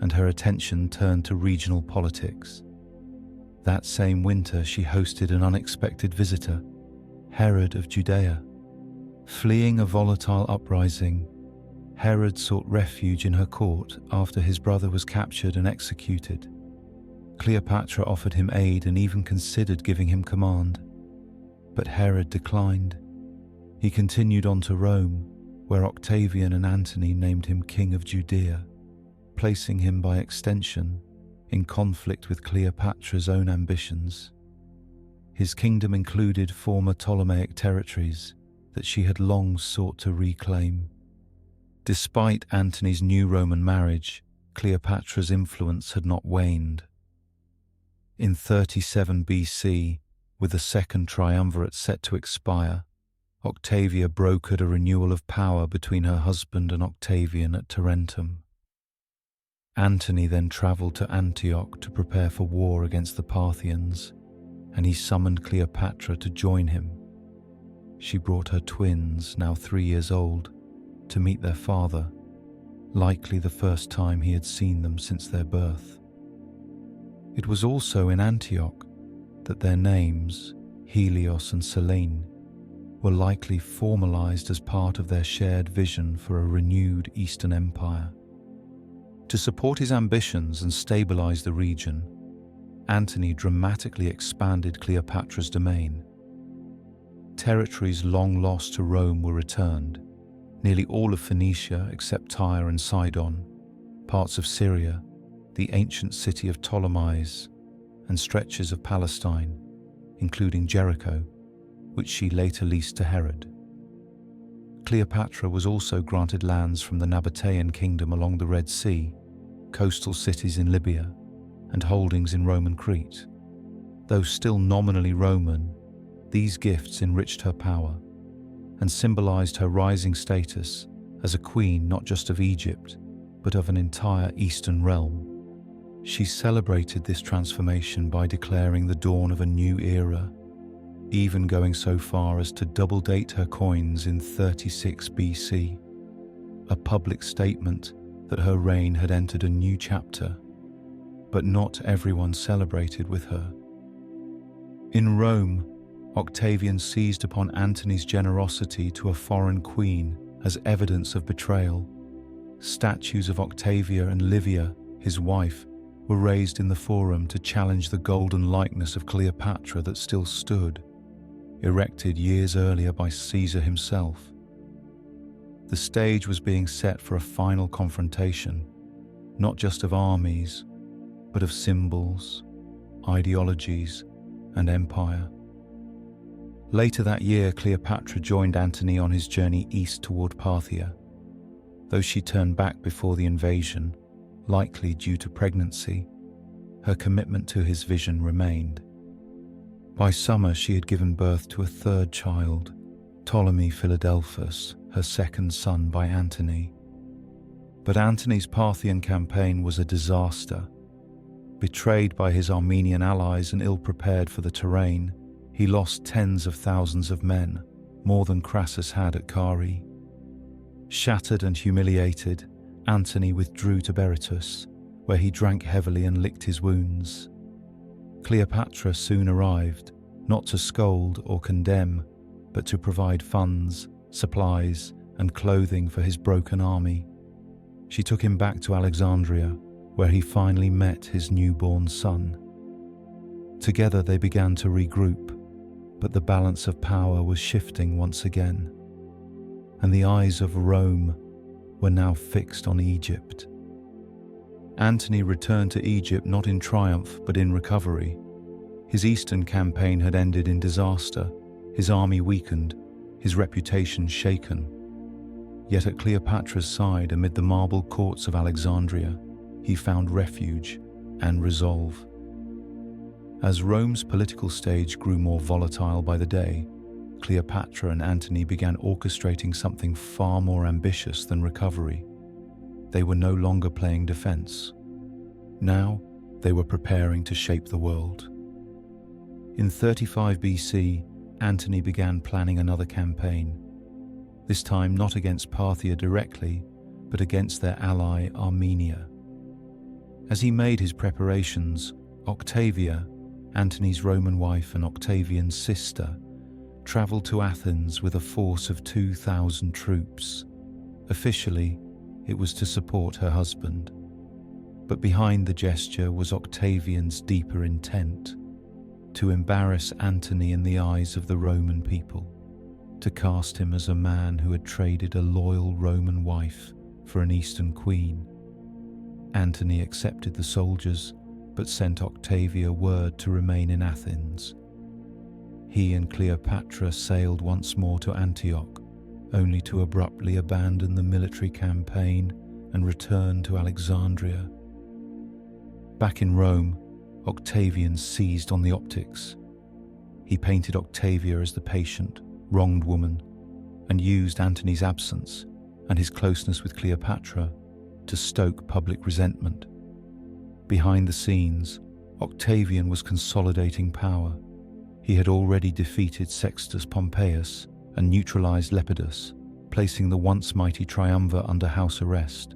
S1: and her attention turned to regional politics. That same winter, she hosted an unexpected visitor, Herod of Judea. Fleeing a volatile uprising, Herod sought refuge in her court after his brother was captured and executed. Cleopatra offered him aid and even considered giving him command. But Herod declined. He continued on to Rome, where Octavian and Antony named him King of Judea, placing him by extension in conflict with Cleopatra's own ambitions. His kingdom included former Ptolemaic territories that she had long sought to reclaim. Despite Antony's new Roman marriage, Cleopatra's influence had not waned. In 37 BC, with the second triumvirate set to expire, Octavia brokered a renewal of power between her husband and Octavian at Tarentum. Antony then travelled to Antioch to prepare for war against the Parthians, and he summoned Cleopatra to join him. She brought her twins, now 3 years old, to meet their father, likely the first time he had seen them since their birth. It was also in Antioch that their names, Helios and Selene, were likely formalized as part of their shared vision for a renewed Eastern Empire. To support his ambitions and stabilize the region, Antony dramatically expanded Cleopatra's domain. Territories long lost to Rome were returned, nearly all of Phoenicia except Tyre and Sidon, parts of Syria, the ancient city of Ptolemais, and stretches of Palestine, including Jericho, which she later leased to Herod. Cleopatra was also granted lands from the Nabatean kingdom along the Red Sea, coastal cities in Libya, and holdings in Roman Crete. Though still nominally Roman, these gifts enriched her power and symbolized her rising status as a queen not just of Egypt, but of an entire Eastern realm. She celebrated this transformation by declaring the dawn of a new era, even going so far as to double date her coins in 36 BC, a public statement that her reign had entered a new chapter. But not everyone celebrated with her. In Rome, Octavian seized upon Antony's generosity to a foreign queen as evidence of betrayal. Statues of Octavia and Livia, his wife, were raised in the Forum to challenge the golden likeness of Cleopatra that still stood, erected years earlier by Caesar himself. The stage was being set for a final confrontation, not just of armies, but of symbols, ideologies, and empire. Later that year, Cleopatra joined Antony on his journey east toward Parthia. Though she turned back before the invasion, likely due to pregnancy, her commitment to his vision remained. By summer, she had given birth to a third child, Ptolemy Philadelphus, her second son by Antony. But Antony's Parthian campaign was a disaster. Betrayed by his Armenian allies and ill-prepared for the terrain, he lost tens of thousands of men, more than Crassus had at Carrhae. Shattered and humiliated, Antony withdrew to Berytus, where he drank heavily and licked his wounds. Cleopatra soon arrived, not to scold or condemn, but to provide funds, supplies, and clothing for his broken army. She took him back to Alexandria, where he finally met his newborn son. Together they began to regroup, but the balance of power was shifting once again, and the eyes of Rome were now fixed on Egypt. Antony returned to Egypt not in triumph but in recovery. His eastern campaign had ended in disaster, his army weakened, his reputation shaken. Yet at Cleopatra's side, amid the marble courts of Alexandria, he found refuge and resolve. As Rome's political stage grew more volatile by the day, Cleopatra and Antony began orchestrating something far more ambitious than recovery. They were no longer playing defense. Now, they were preparing to shape the world. In 35 BC, Antony began planning another campaign, this time not against Parthia directly, but against their ally Armenia. As he made his preparations, Octavia, Antony's Roman wife and Octavian's sister, travelled to Athens with a force of 2,000 troops. Officially, it was to support her husband. But behind the gesture was Octavian's deeper intent: to embarrass Antony in the eyes of the Roman people, to cast him as a man who had traded a loyal Roman wife for an Eastern queen. Antony accepted the soldiers, but sent Octavia word to remain in Athens. He and Cleopatra sailed once more to Antioch, only to abruptly abandon the military campaign and return to Alexandria. Back in Rome, Octavian seized on the optics. He painted Octavia as the patient, wronged woman, and used Antony's absence and his closeness with Cleopatra to stoke public resentment. Behind the scenes, Octavian was consolidating power. He had already defeated Sextus Pompeius and neutralized Lepidus, placing the once mighty triumvirate under house arrest.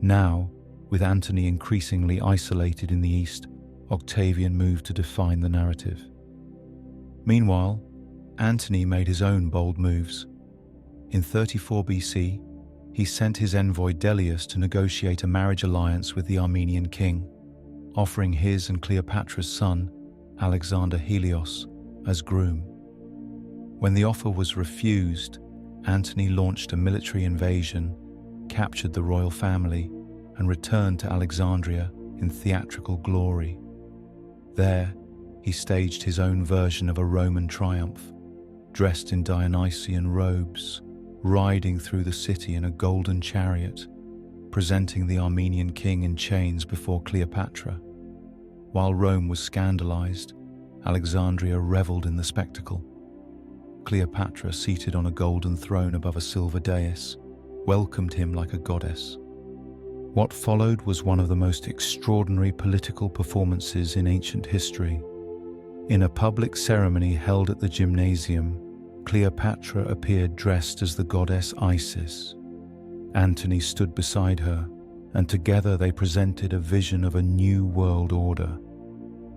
S1: Now, with Antony increasingly isolated in the east, Octavian moved to define the narrative. Meanwhile, Antony made his own bold moves. In 34 BC, he sent his envoy Dellius to negotiate a marriage alliance with the Armenian king, offering his and Cleopatra's son, Alexander Helios, as groom. When the offer was refused, Antony launched a military invasion, captured the royal family, and returned to Alexandria in theatrical glory. There, he staged his own version of a Roman triumph, dressed in Dionysian robes, riding through the city in a golden chariot, presenting the Armenian king in chains before Cleopatra. While Rome was scandalized, Alexandria reveled in the spectacle. Cleopatra, seated on a golden throne above a silver dais, welcomed him like a goddess. What followed was one of the most extraordinary political performances in ancient history. In a public ceremony held at the Gymnasium, Cleopatra appeared dressed as the goddess Isis. Antony stood beside her, and together they presented a vision of a new world order.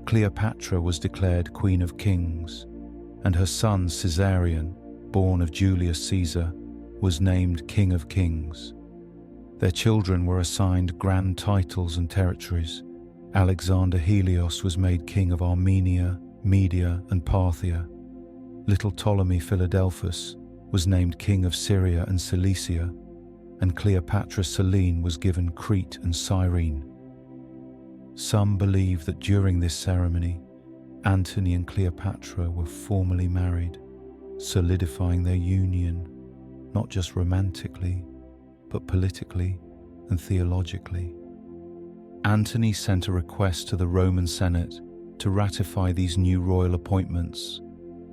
S1: Cleopatra was declared Queen of Kings, and her son Caesarion, born of Julius Caesar, was named King of Kings. Their children were assigned grand titles and territories. Alexander Helios was made king of Armenia, Media, and Parthia. Little Ptolemy Philadelphus was named king of Syria and Cilicia, and Cleopatra Selene was given Crete and Cyrene. Some believe that during this ceremony, Antony and Cleopatra were formally married, solidifying their union, not just romantically, but politically and theologically. Antony sent a request to the Roman Senate to ratify these new royal appointments,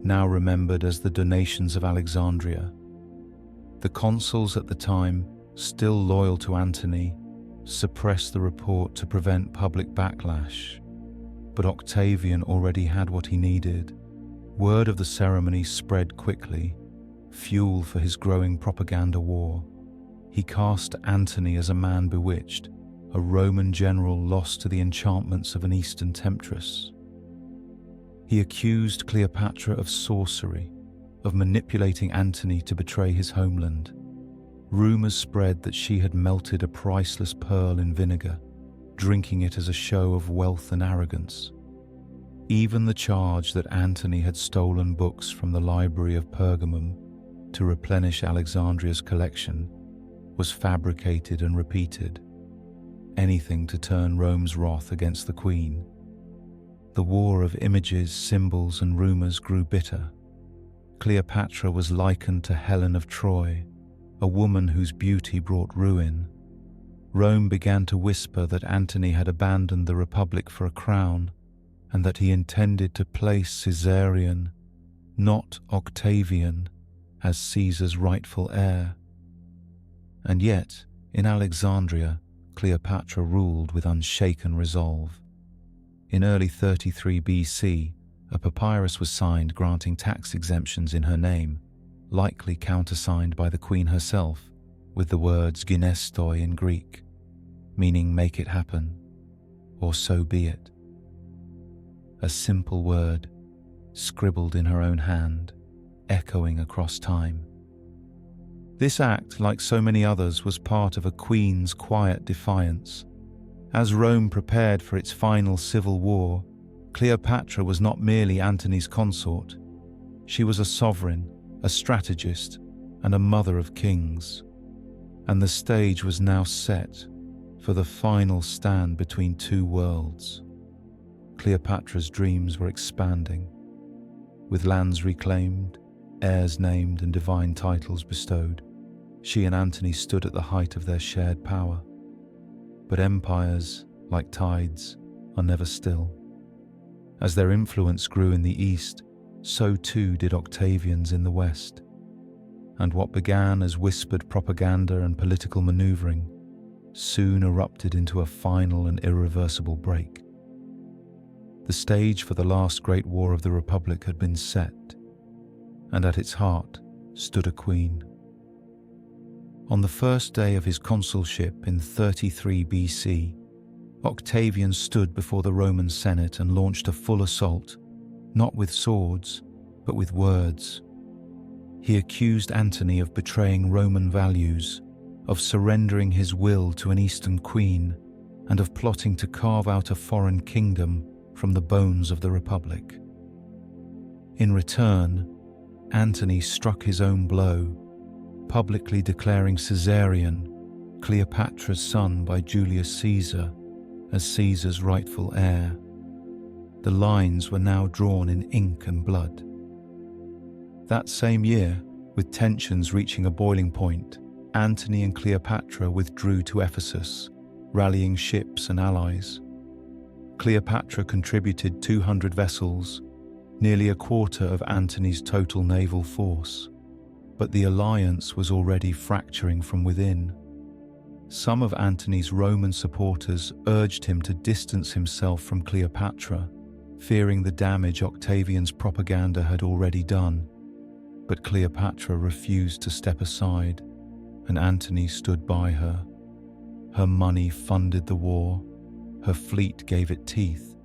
S1: now remembered as the Donations of Alexandria. The consuls at the time, still loyal to Antony, suppressed the report to prevent public backlash. But Octavian already had what he needed. Word of the ceremony spread quickly, fuel for his growing propaganda war. He cast Antony as a man bewitched, a Roman general lost to the enchantments of an Eastern temptress. He accused Cleopatra of sorcery, of manipulating Antony to betray his homeland. Rumors spread that she had melted a priceless pearl in vinegar, drinking it as a show of wealth and arrogance. Even the charge that Antony had stolen books from the library of Pergamum to replenish Alexandria's collection was fabricated and repeated, anything to turn Rome's wrath against the queen. The war of images, symbols, and rumors grew bitter. Cleopatra was likened to Helen of Troy, a woman whose beauty brought ruin. Rome began to whisper that Antony had abandoned the Republic for a crown, and that he intended to place Caesarion, not Octavian, as Caesar's rightful heir. And yet, in Alexandria, Cleopatra ruled with unshaken resolve. In early 33 BC, a papyrus was signed granting tax exemptions in her name, likely countersigned by the queen herself, with the words ginestoi in Greek, meaning make it happen, or so be it. A simple word, scribbled in her own hand, echoing across time. This act, like so many others, was part of a queen's quiet defiance. As Rome prepared for its final civil war, Cleopatra was not merely Antony's consort. She was a sovereign, a strategist, and a mother of kings. And the stage was now set for the final stand between two worlds. Cleopatra's dreams were expanding. With lands reclaimed, heirs named, and divine titles bestowed, she and Antony stood at the height of their shared power. But empires, like tides, are never still. As their influence grew in the east, so too did Octavian's in the west. And what began as whispered propaganda and political maneuvering soon erupted into a final and irreversible break. The stage for the last great war of the Republic had been set, and at its heart stood a queen. On the first day of his consulship in 33 BC, Octavian stood before the Roman Senate and launched a full assault, not with swords, but with words. He accused Antony of betraying Roman values, of surrendering his will to an Eastern queen, and of plotting to carve out a foreign kingdom from the bones of the Republic. In return, Antony struck his own blow, publicly declaring Caesarion, Cleopatra's son by Julius Caesar, as Caesar's rightful heir. The lines were now drawn in ink and blood. That same year, with tensions reaching a boiling point, Antony and Cleopatra withdrew to Ephesus, rallying ships and allies. Cleopatra contributed 200 vessels, nearly a quarter of Antony's total naval force, but the alliance was already fracturing from within. Some of Antony's Roman supporters urged him to distance himself from Cleopatra, fearing the damage Octavian's propaganda had already done. But Cleopatra refused to step aside, and Antony stood by her. Her money funded the war, her fleet gave it teeth,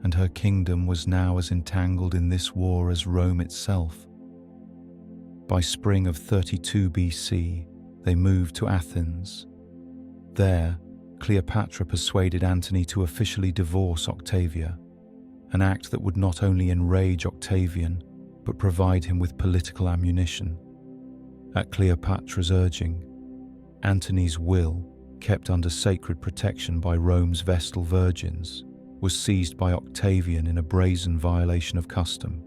S1: and her kingdom was now as entangled in this war as Rome itself. By spring of 32 BC, they moved to Athens. There, Cleopatra persuaded Antony to officially divorce Octavia, an act that would not only enrage Octavian, but provide him with political ammunition. At Cleopatra's urging, Antony's will, kept under sacred protection by Rome's Vestal Virgins, was seized by Octavian in a brazen violation of custom.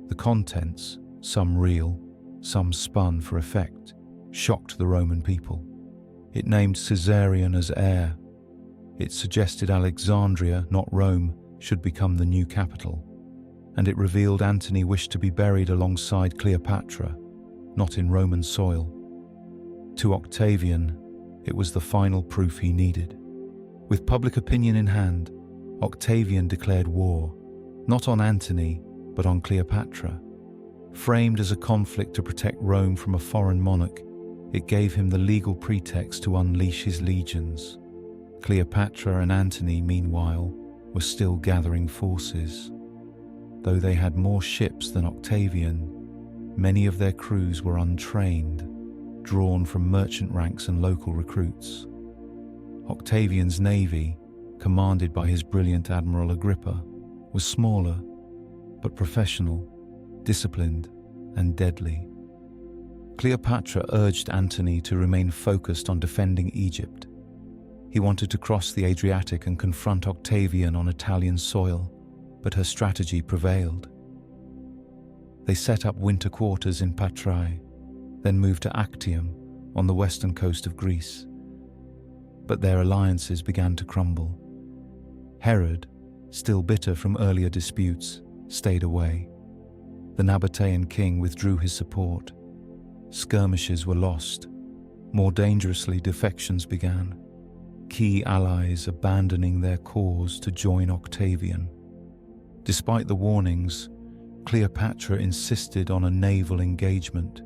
S1: The contents, some real, some spun for effect, shocked the Roman people. It named Caesarion as heir. It suggested Alexandria, not Rome, should become the new capital. And it revealed Antony wished to be buried alongside Cleopatra, not in Roman soil. To Octavian, it was the final proof he needed. With public opinion in hand, Octavian declared war, not on Antony, but on Cleopatra. Framed as a conflict to protect Rome from a foreign monarch, it gave him the legal pretext to unleash his legions. Cleopatra and Antony, meanwhile, were still gathering forces. Though they had more ships than Octavian, many of their crews were untrained, drawn from merchant ranks and local recruits. Octavian's navy, commanded by his brilliant Admiral Agrippa, was smaller, but professional, disciplined, and deadly. Cleopatra urged Antony to remain focused on defending Egypt. He wanted to cross the Adriatic and confront Octavian on Italian soil, but her strategy prevailed. They set up winter quarters in Patrae, then moved to Actium on the western coast of Greece. But their alliances began to crumble. Herod, still bitter from earlier disputes, stayed away. The Nabatean king withdrew his support. Skirmishes were lost. More dangerously, defections began, key allies abandoning their cause to join Octavian. Despite the warnings, Cleopatra insisted on a naval engagement.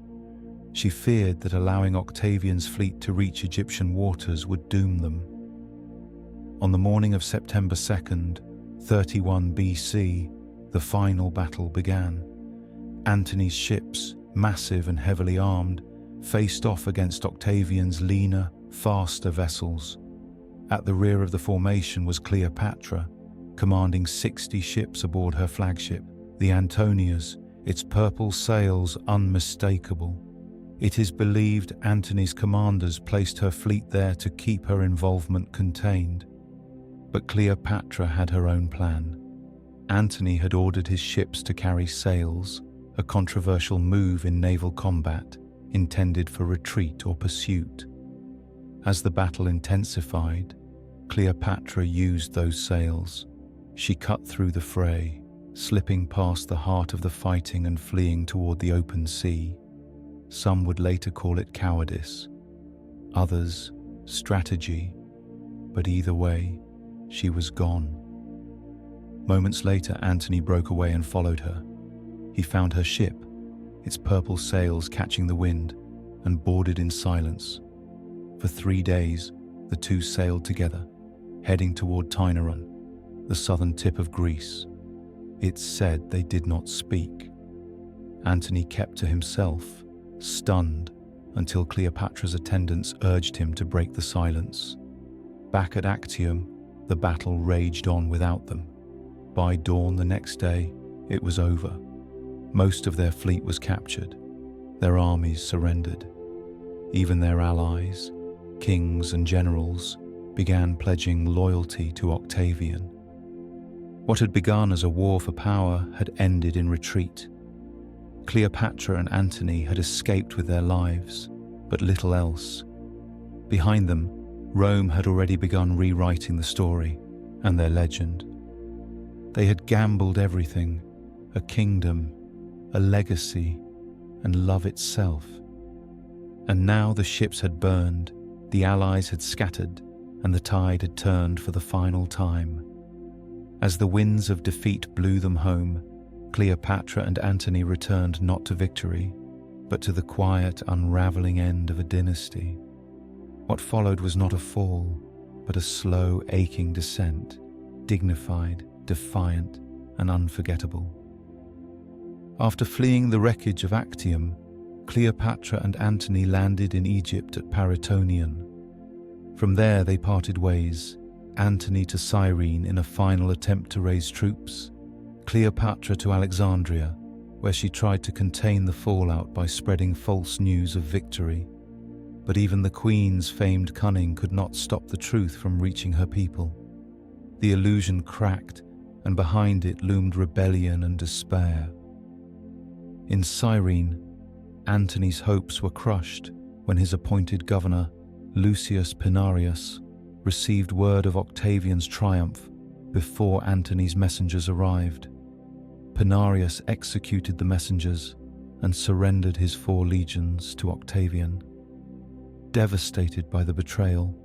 S1: She feared that allowing Octavian's fleet to reach Egyptian waters would doom them. On the morning of September 2nd, 31 BC, the final battle began. Antony's ships, massive and heavily armed, faced off against Octavian's leaner, faster vessels. At the rear of the formation was Cleopatra, commanding 60 ships aboard her flagship, the Antonias, its purple sails unmistakable. It is believed Antony's commanders placed her fleet there to keep her involvement contained. But Cleopatra had her own plan. Antony had ordered his ships to carry sails, a controversial move in naval combat, intended for retreat or pursuit. As the battle intensified, Cleopatra used those sails. She cut through the fray, slipping past the heart of the fighting and fleeing toward the open sea. Some would later call it cowardice. Others, strategy, but either way, she was gone. Moments later, Antony broke away and followed her. He found her ship, its purple sails catching the wind, and boarded in silence. For 3 days, the two sailed together, heading toward Tainaron, the southern tip of Greece. It's said they did not speak. Antony kept to himself, stunned, until Cleopatra's attendants urged him to break the silence. Back at Actium, the battle raged on without them. By dawn the next day, it was over. Most of their fleet was captured. Their armies surrendered. Even their allies, kings and generals, began pledging loyalty to Octavian. What had begun as a war for power had ended in retreat. Cleopatra and Antony had escaped with their lives, but little else. Behind them, Rome had already begun rewriting the story and their legend. They had gambled everything, a kingdom, a legacy, and love itself. And now the ships had burned, the allies had scattered, and the tide had turned for the final time. As the winds of defeat blew them home, Cleopatra and Antony returned not to victory, but to the quiet, unraveling end of a dynasty. What followed was not a fall, but a slow, aching descent, dignified, defiant, and unforgettable. After fleeing the wreckage of Actium, Cleopatra and Antony landed in Egypt at Paritonion. From there they parted ways, Antony to Cyrene in a final attempt to raise troops, Cleopatra to Alexandria, where she tried to contain the fallout by spreading false news of victory. But even the queen's famed cunning could not stop the truth from reaching her people. The illusion cracked, and behind it loomed rebellion and despair. In Cyrene, Antony's hopes were crushed when his appointed governor, Lucius Pinarius, received word of Octavian's triumph before Antony's messengers arrived. Pinarius executed the messengers and surrendered his 4 legions to Octavian. Devastated by the betrayal,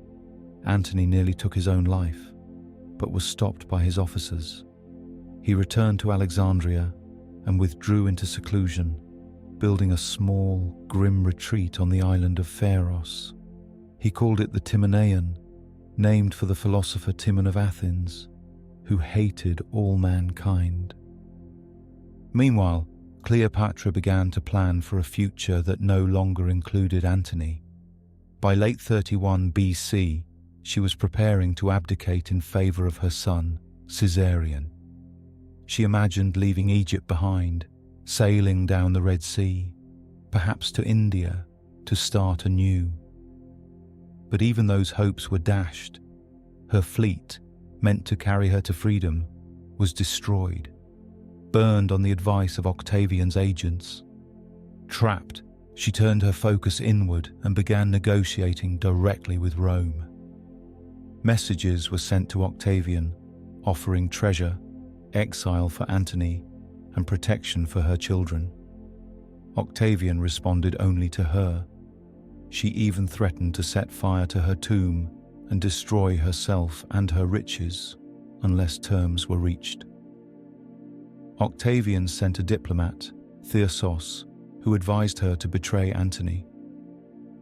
S1: Antony nearly took his own life, but was stopped by his officers. He returned to Alexandria and withdrew into seclusion, building a small, grim retreat on the island of Pharos. He called it the Timonean, named for the philosopher Timon of Athens, who hated all mankind. Meanwhile, Cleopatra began to plan for a future that no longer included Antony. By late 31 BC, she was preparing to abdicate in favor of her son, Caesarion. She imagined leaving Egypt behind, sailing down the Red Sea, perhaps to India, to start anew. But even those hopes were dashed. Her fleet, meant to carry her to freedom, was destroyed, burned on the advice of Octavian's agents. Trapped, she turned her focus inward and began negotiating directly with Rome. Messages were sent to Octavian, offering treasure, exile for Antony, and protection for her children. Octavian responded only to her. She even threatened to set fire to her tomb and destroy herself and her riches unless terms were reached. Octavian sent a diplomat, Thyrsos, who advised her to betray Antony.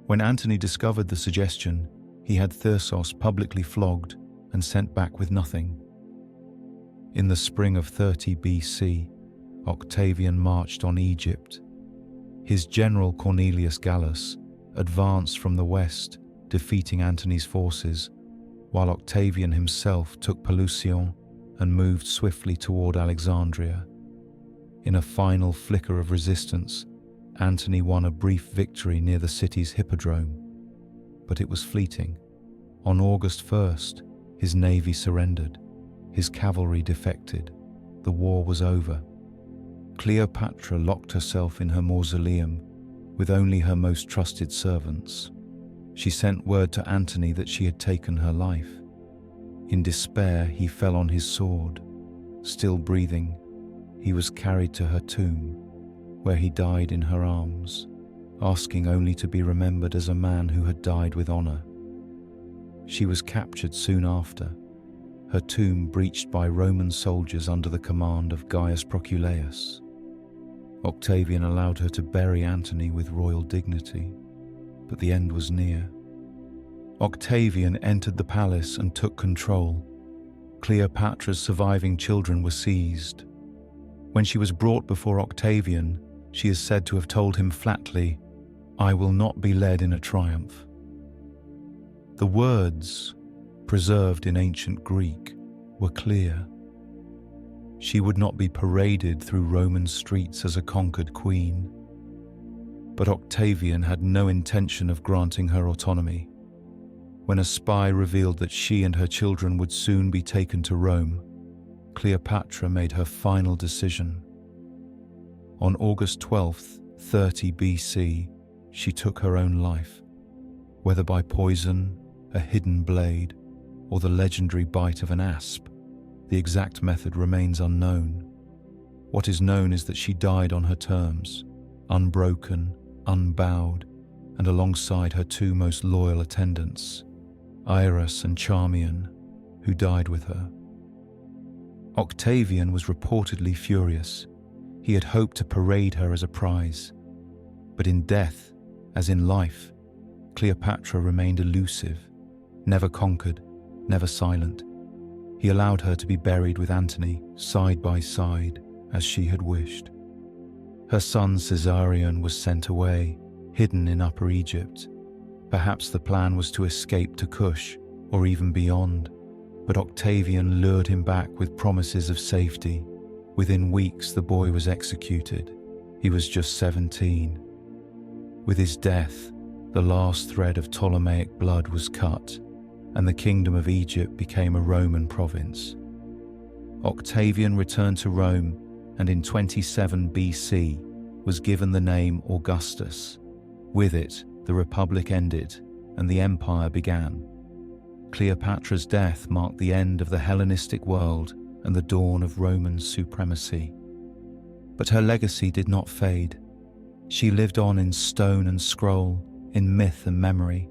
S1: When Antony discovered the suggestion, he had Thyrsos publicly flogged and sent back with nothing. In the spring of 30 BC, Octavian marched on Egypt. His general Cornelius Gallus advanced from the west, defeating Antony's forces, while Octavian himself took Pelusium and moved swiftly toward Alexandria. In a final flicker of resistance, Antony won a brief victory near the city's hippodrome. But it was fleeting. On August 1st, his navy surrendered. His cavalry defected. The war was over. Cleopatra locked herself in her mausoleum with only her most trusted servants. She sent word to Antony that she had taken her life. In despair, he fell on his sword. Still breathing, he was carried to her tomb, where he died in her arms, asking only to be remembered as a man who had died with honor. She was captured soon after, her tomb breached by Roman soldiers under the command of Gaius Proculeius. Octavian allowed her to bury Antony with royal dignity, but the end was near. Octavian entered the palace and took control. Cleopatra's surviving children were seized. When she was brought before Octavian, she is said to have told him flatly, "I will not be led in a triumph." The words, preserved in ancient Greek, were clear. She would not be paraded through Roman streets as a conquered queen. But Octavian had no intention of granting her autonomy. When a spy revealed that she and her children would soon be taken to Rome, Cleopatra made her final decision. On August 12th, 30 BC, she took her own life. Whether by poison, a hidden blade, or the legendary bite of an asp, the exact method remains unknown. What is known is that she died on her terms, unbroken, unbowed, and alongside her two most loyal attendants, Iris and Charmian, who died with her. Octavian was reportedly furious. He had hoped to parade her as a prize. But in death, as in life, Cleopatra remained elusive, never conquered, never silent. He allowed her to be buried with Antony, side by side, as she had wished. Her son Caesarion was sent away, hidden in Upper Egypt. Perhaps the plan was to escape to Kush, or even beyond, but Octavian lured him back with promises of safety. Within weeks, the boy was executed. He was just 17. With his death, the last thread of Ptolemaic blood was cut, and the kingdom of Egypt became a Roman province. Octavian returned to Rome, and in 27 BC was given the name Augustus. With it, the Republic ended, and the empire began. Cleopatra's death marked the end of the Hellenistic world and the dawn of Roman supremacy. But her legacy did not fade. She lived on in stone and scroll, in myth and memory.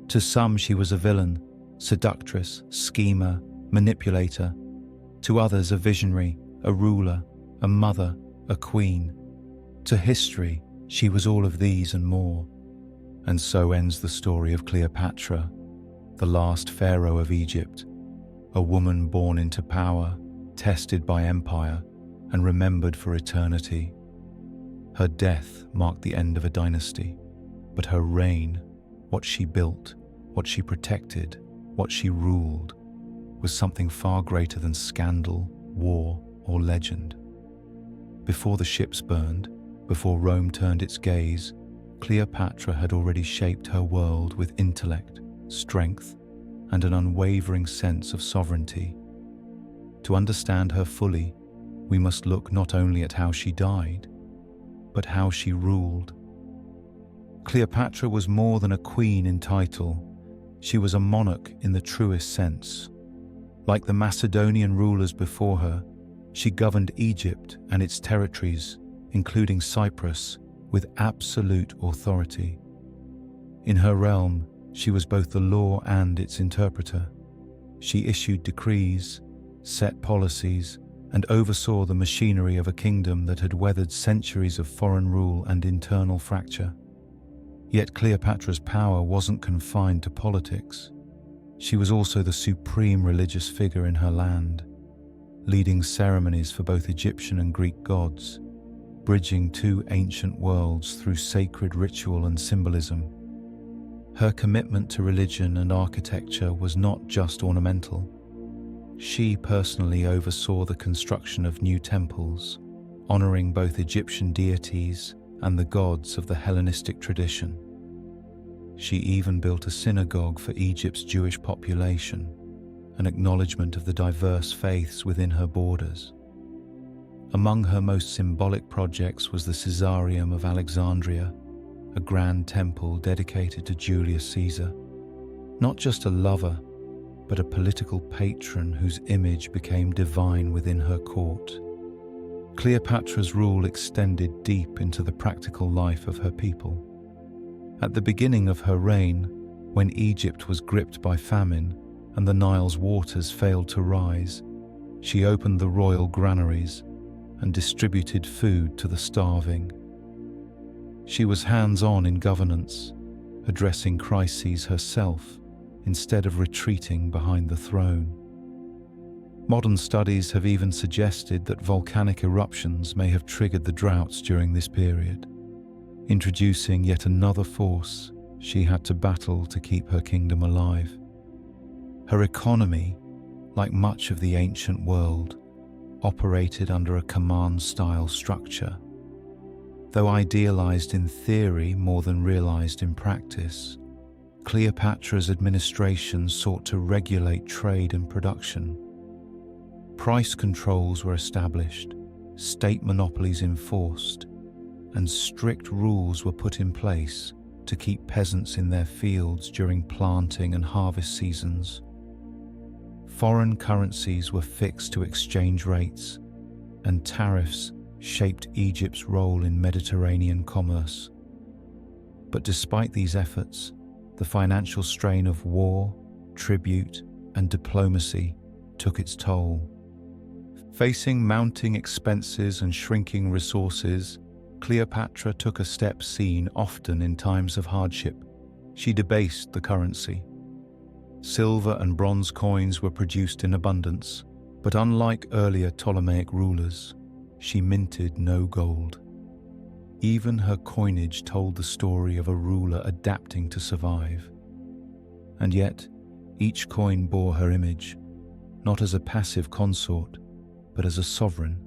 S1: To some she was a villain, seductress, schemer, manipulator. To others a visionary, a ruler, a mother, a queen. To history, she was all of these and more. And so ends the story of Cleopatra, the last pharaoh of Egypt, a woman born into power, tested by empire, and remembered for eternity. Her death marked the end of a dynasty, but her reign, what she built, what she protected, what she ruled, was something far greater than scandal, war, or legend. Before the ships burned, before Rome turned its gaze, Cleopatra had already shaped her world with intellect, strength, and an unwavering sense of sovereignty. To understand her fully, we must look not only at how she died, but how she ruled. Cleopatra was more than a queen in title. She was a monarch in the truest sense. Like the Macedonian rulers before her, she governed Egypt and its territories, including Cyprus, with absolute authority. In her realm, she was both the law and its interpreter. She issued decrees, set policies, and oversaw the machinery of a kingdom that had weathered centuries of foreign rule and internal fracture. Yet Cleopatra's power wasn't confined to politics. She was also the supreme religious figure in her land, leading ceremonies for both Egyptian and Greek gods, bridging two ancient worlds through sacred ritual and symbolism. Her commitment to religion and architecture was not just ornamental. She personally oversaw the construction of new temples, honoring both Egyptian deities and the gods of the Hellenistic tradition. She even built a synagogue for Egypt's Jewish population, an acknowledgement of the diverse faiths within her borders. Among her most symbolic projects was the Caesareum of Alexandria, a grand temple dedicated to Julius Caesar. Not just a lover, but a political patron whose image became divine within her court. Cleopatra's rule extended deep into the practical life of her people. At the beginning of her reign, When Egypt was gripped by famine and the Nile's waters failed to rise, she opened the royal granaries and distributed food to the starving. She was hands-on in governance, addressing crises herself instead of retreating behind the throne. Modern studies have even suggested that volcanic eruptions may have triggered the droughts during this period, introducing yet another force she had to battle to keep her kingdom alive. Her economy, like much of the ancient world, operated under a command-style structure. Though idealized in theory more than realized in practice, Cleopatra's administration sought to regulate trade and production. Price controls were established, state monopolies enforced, and strict rules were put in place to keep peasants in their fields during planting and harvest seasons. Foreign currencies were fixed to exchange rates, and tariffs shaped Egypt's role in Mediterranean commerce. But despite these efforts, the financial strain of war, tribute, and diplomacy took its toll. Facing mounting expenses and shrinking resources, Cleopatra took a step seen often in times of hardship. She debased the currency. Silver and bronze coins were produced in abundance, but unlike earlier Ptolemaic rulers, she minted no gold. Even her coinage told the story of a ruler adapting to survive. And yet, each coin bore her image, not as a passive consort, but as a sovereign.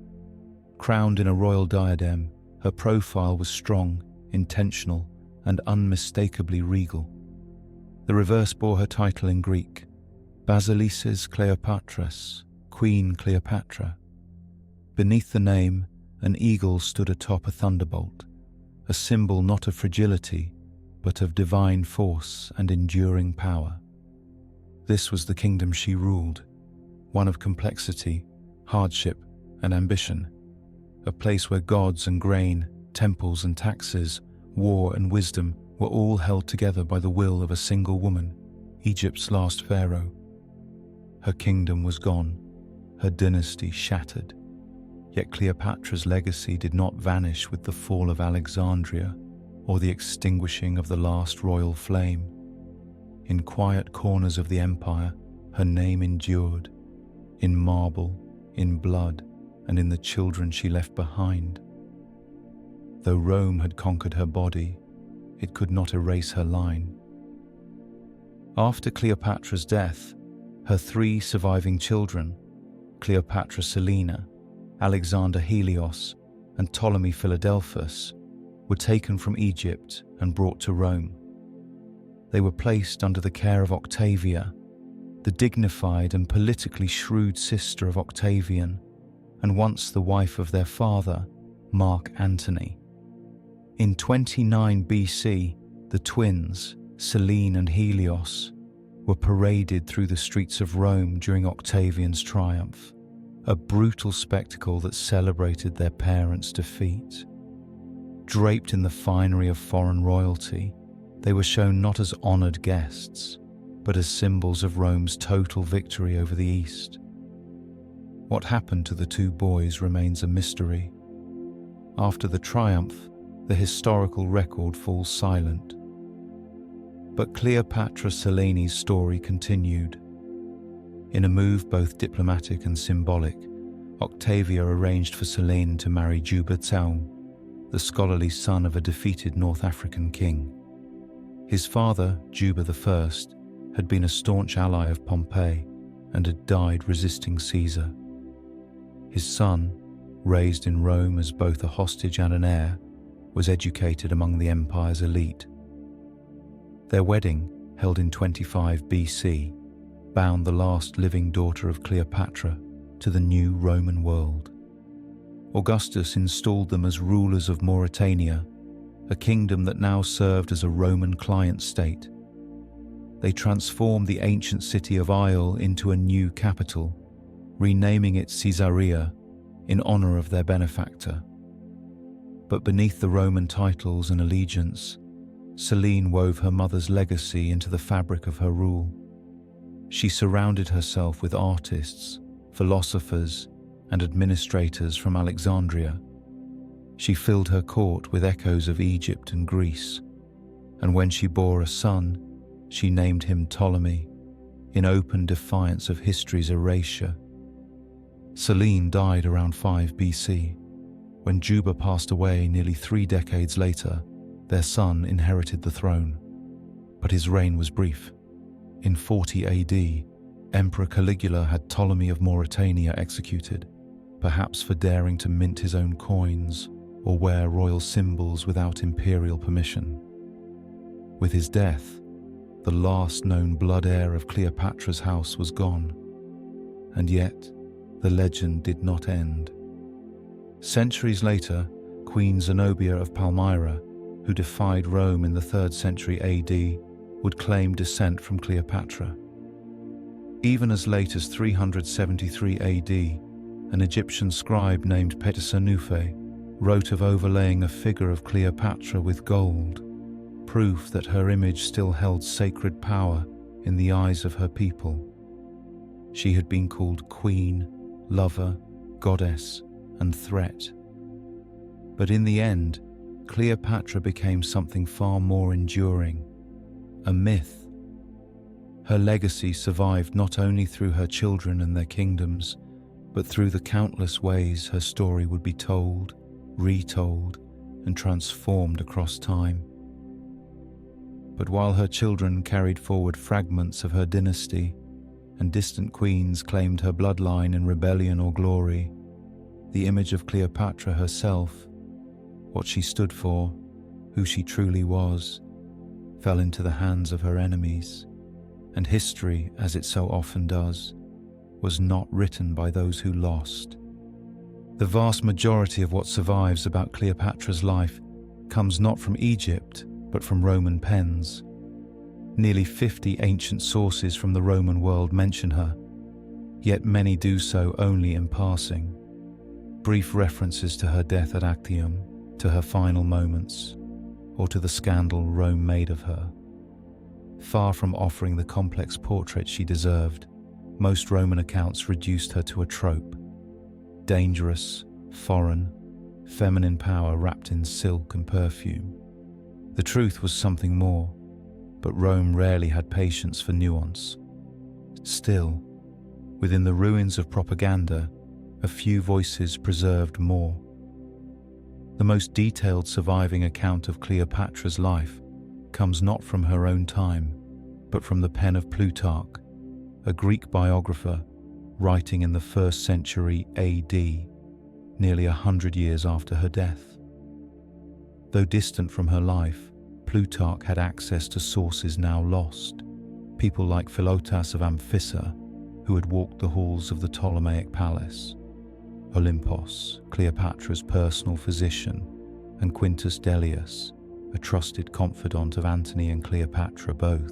S1: Crowned in a royal diadem, her profile was strong, intentional, and unmistakably regal. The reverse bore her title in Greek, Basilises Cleopatras, Queen Cleopatra. Beneath the name, an eagle stood atop a thunderbolt, a symbol not of fragility, but of divine force and enduring power. This was the kingdom she ruled, one of complexity, hardship, and ambition, a place where gods and grain, temples and taxes, war and wisdom were all held together by the will of a single woman, Egypt's last pharaoh. Her kingdom was gone, her dynasty shattered. Yet Cleopatra's legacy did not vanish with the fall of Alexandria or the extinguishing of the last royal flame. In quiet corners of the empire, her name endured, in marble, in blood, and in the children she left behind. Though Rome had conquered her body, it could not erase her line. After Cleopatra's death, her three surviving children, Cleopatra Selina, Alexander Helios, and Ptolemy Philadelphus, were taken from Egypt and brought to Rome. They were placed under the care of Octavia, the dignified and politically shrewd sister of Octavian, and once the wife of their father, Mark Antony. In 29 BC, the twins, Selene and Helios, were paraded through the streets of Rome during Octavian's triumph, a brutal spectacle that celebrated their parents' defeat. Draped in the finery of foreign royalty, they were shown not as honored guests, but as symbols of Rome's total victory over the East. What happened to the two boys remains a mystery. After the triumph, the historical record falls silent. But Cleopatra Selene's story continued. In a move both diplomatic and symbolic, Octavia arranged for Selene to marry Juba Tsaum, the scholarly son of a defeated North African king. His father, Juba I, had been a staunch ally of Pompey and had died resisting Caesar. His son, raised in Rome as both a hostage and an heir, was educated among the empire's elite. Their wedding, held in 25 BC, bound the last living daughter of Cleopatra to the new Roman world. Augustus installed them as rulers of Mauritania, a kingdom that now served as a Roman client state. They transformed the ancient city of Isle into a new capital, renaming it Caesarea in honor of their benefactor. But beneath the Roman titles and allegiance, Selene wove her mother's legacy into the fabric of her rule. She surrounded herself with artists, philosophers, and administrators from Alexandria. She filled her court with echoes of Egypt and Greece, and when she bore a son, she named him Ptolemy, in open defiance of history's erasure. Selene died around 5 BC. When Juba passed away nearly 3 decades later, their son inherited the throne. But his reign was brief. In 40 AD, Emperor Caligula had Ptolemy of Mauritania executed, perhaps for daring to mint his own coins or wear royal symbols without imperial permission. With his death, the last known blood heir of Cleopatra's house was gone. And yet, the legend did not end. Centuries later, Queen Zenobia of Palmyra, who defied Rome in the 3rd century AD, would claim descent from Cleopatra. Even as late as 373 AD, an Egyptian scribe named Petasernufe wrote of overlaying a figure of Cleopatra with gold, proof that her image still held sacred power in the eyes of her people. She had been called queen, lover, goddess, and threat. But in the end, Cleopatra became something far more enduring, a myth. Her legacy survived not only through her children and their kingdoms, but through the countless ways her story would be told, retold, and transformed across time. But while her children carried forward fragments of her dynasty, and distant queens claimed her bloodline in rebellion or glory, the image of Cleopatra herself, what she stood for, who she truly was, fell into the hands of her enemies, and history, as it so often does, was not written by those who lost. The vast majority of what survives about Cleopatra's life comes not from Egypt, but from Roman pens. Nearly 50 ancient sources from the Roman world mention her, yet many do so only in passing. Brief references to her death at Actium, to her final moments, or to the scandal Rome made of her. Far from offering the complex portrait she deserved, most Roman accounts reduced her to a trope: dangerous, foreign, feminine power wrapped in silk and perfume. The truth was something more, but Rome rarely had patience for nuance. Still, within the ruins of propaganda, a few voices preserved more. The most detailed surviving account of Cleopatra's life comes not from her own time, but from the pen of Plutarch, a Greek biographer writing in the 1st century AD, nearly 100 years after her death. Though distant from her life, Plutarch had access to sources now lost, people like Philotas of Amphissa, who had walked the halls of the Ptolemaic palace, Olympos, Cleopatra's personal physician, and Quintus Dellius, a trusted confidant of Antony and Cleopatra both.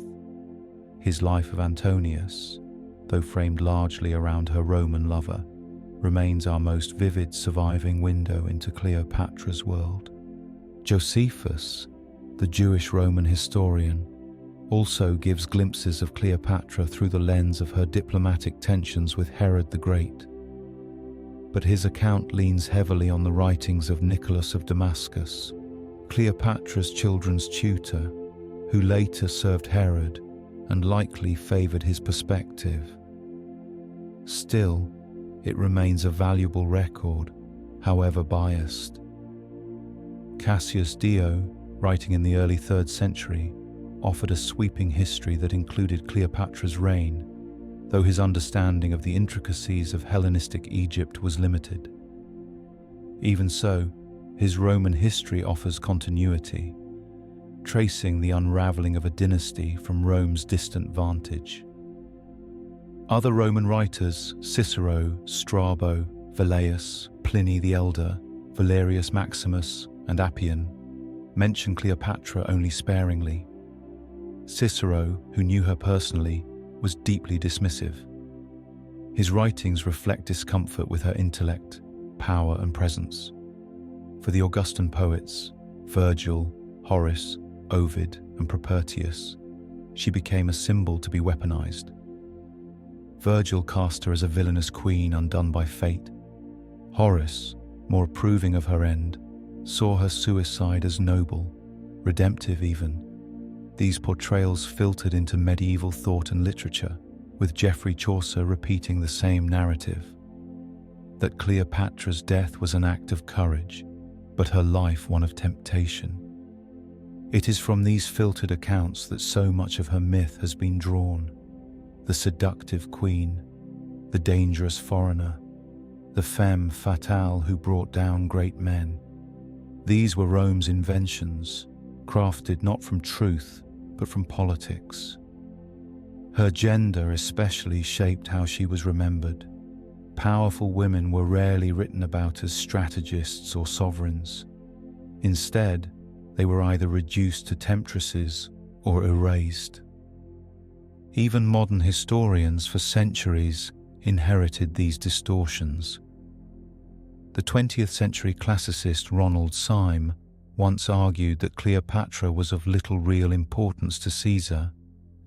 S1: His life of Antonius, though framed largely around her Roman lover, remains our most vivid surviving window into Cleopatra's world. Josephus, the Jewish Roman historian, also gives glimpses of Cleopatra through the lens of her diplomatic tensions with Herod the Great. But his account leans heavily on the writings of Nicholas of Damascus, Cleopatra's children's tutor, who later served Herod and likely favored his perspective. Still, it remains a valuable record, however biased. Cassius Dio, writing in the early 3rd century, offered a sweeping history that included Cleopatra's reign, though his understanding of the intricacies of Hellenistic Egypt was limited. Even so, his Roman history offers continuity, tracing the unraveling of a dynasty from Rome's distant vantage. Other Roman writers, Cicero, Strabo, Velleius, Pliny the Elder, Valerius Maximus, and Appian, mention Cleopatra only sparingly. Cicero, who knew her personally, was deeply dismissive. His writings reflect discomfort with her intellect, power, and presence. For the Augustan poets, Virgil, Horace, Ovid, and Propertius, she became a symbol to be weaponized. Virgil cast her as a villainous queen undone by fate. Horace, more approving of her end, saw her suicide as noble, redemptive even. These portrayals filtered into medieval thought and literature, with Geoffrey Chaucer repeating the same narrative, that Cleopatra's death was an act of courage, but her life one of temptation. It is from these filtered accounts that so much of her myth has been drawn. The seductive queen, the dangerous foreigner, the femme fatale who brought down great men. These were Rome's inventions, crafted not from truth, but from politics. Her gender especially shaped how she was remembered. Powerful women were rarely written about as strategists or sovereigns. Instead, they were either reduced to temptresses or erased. Even modern historians for centuries inherited these distortions. The 20th century classicist Ronald Syme once argued that Cleopatra was of little real importance to Caesar,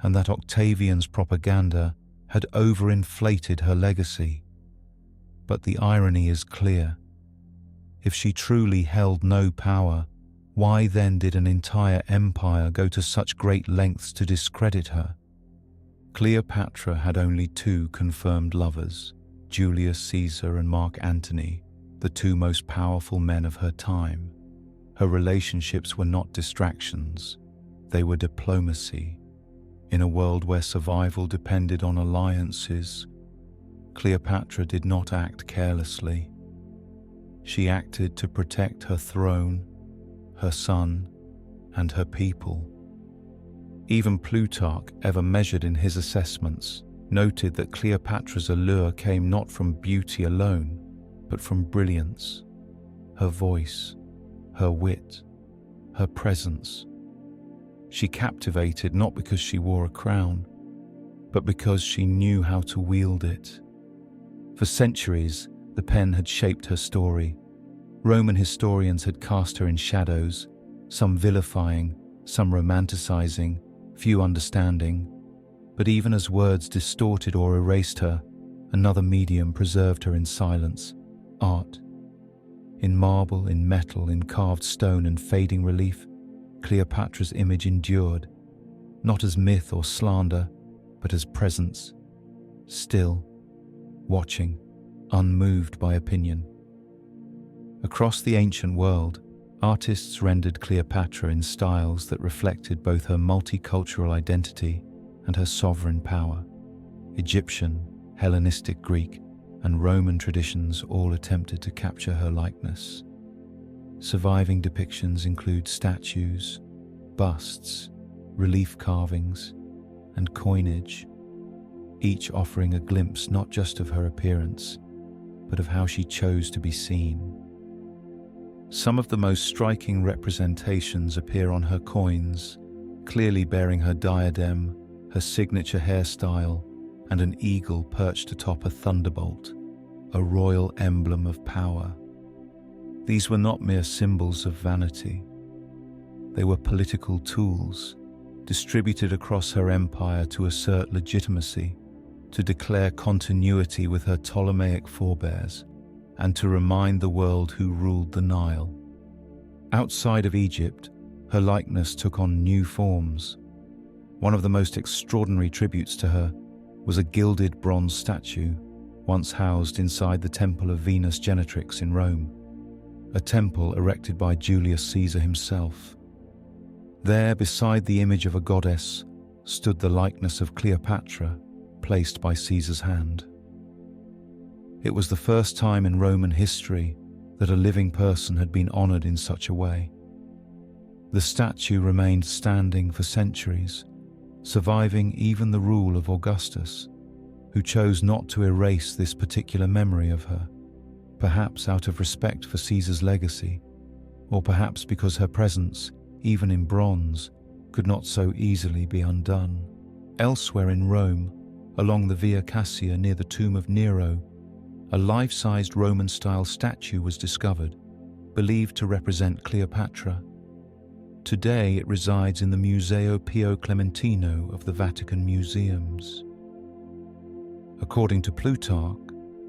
S1: and that Octavian's propaganda had overinflated her legacy. But the irony is clear. If she truly held no power, why then did an entire empire go to such great lengths to discredit her? Cleopatra had only two confirmed lovers, Julius Caesar and Mark Antony, the two most powerful men of her time. Her relationships were not distractions, they were diplomacy. In a world where survival depended on alliances, Cleopatra did not act carelessly. She acted to protect her throne, her son, and her people. Even Plutarch, ever measured in his assessments, noted that Cleopatra's allure came not from beauty alone, but from brilliance, her voice, her wit, her presence. She captivated not because she wore a crown, but because she knew how to wield it. For centuries, the pen had shaped her story. Roman historians had cast her in shadows, some vilifying, some romanticizing, few understanding. But even as words distorted or erased her, another medium preserved her in silence: art. In marble, in metal, in carved stone and fading relief, Cleopatra's image endured, not as myth or slander, but as presence, still, watching, unmoved by opinion. Across the ancient world, artists rendered Cleopatra in styles that reflected both her multicultural identity and her sovereign power. Egyptian, Hellenistic Greek, and Roman traditions all attempted to capture her likeness. Surviving depictions include statues, busts, relief carvings, and coinage, each offering a glimpse not just of her appearance, but of how she chose to be seen. Some of the most striking representations appear on her coins, clearly bearing her diadem, her signature hairstyle, and an eagle perched atop a thunderbolt, a royal emblem of power. These were not mere symbols of vanity. They were political tools, distributed across her empire to assert legitimacy, to declare continuity with her Ptolemaic forebears, and to remind the world who ruled the Nile. Outside of Egypt, her likeness took on new forms. One of the most extraordinary tributes to her was a gilded bronze statue, once housed inside the Temple of Venus Genetrix in Rome, a temple erected by Julius Caesar himself. There, beside the image of a goddess, stood the likeness of Cleopatra, placed by Caesar's hand. It was the first time in Roman history that a living person had been honored in such a way. The statue remained standing for centuries, surviving even the rule of Augustus, who chose not to erase this particular memory of her, perhaps out of respect for Caesar's legacy, or perhaps because her presence, even in bronze, could not so easily be undone. Elsewhere in Rome, along the Via Cassia near the tomb of Nero, a life-sized Roman-style statue was discovered, believed to represent Cleopatra. Today it resides in the Museo Pio Clementino of the Vatican Museums. According to Plutarch,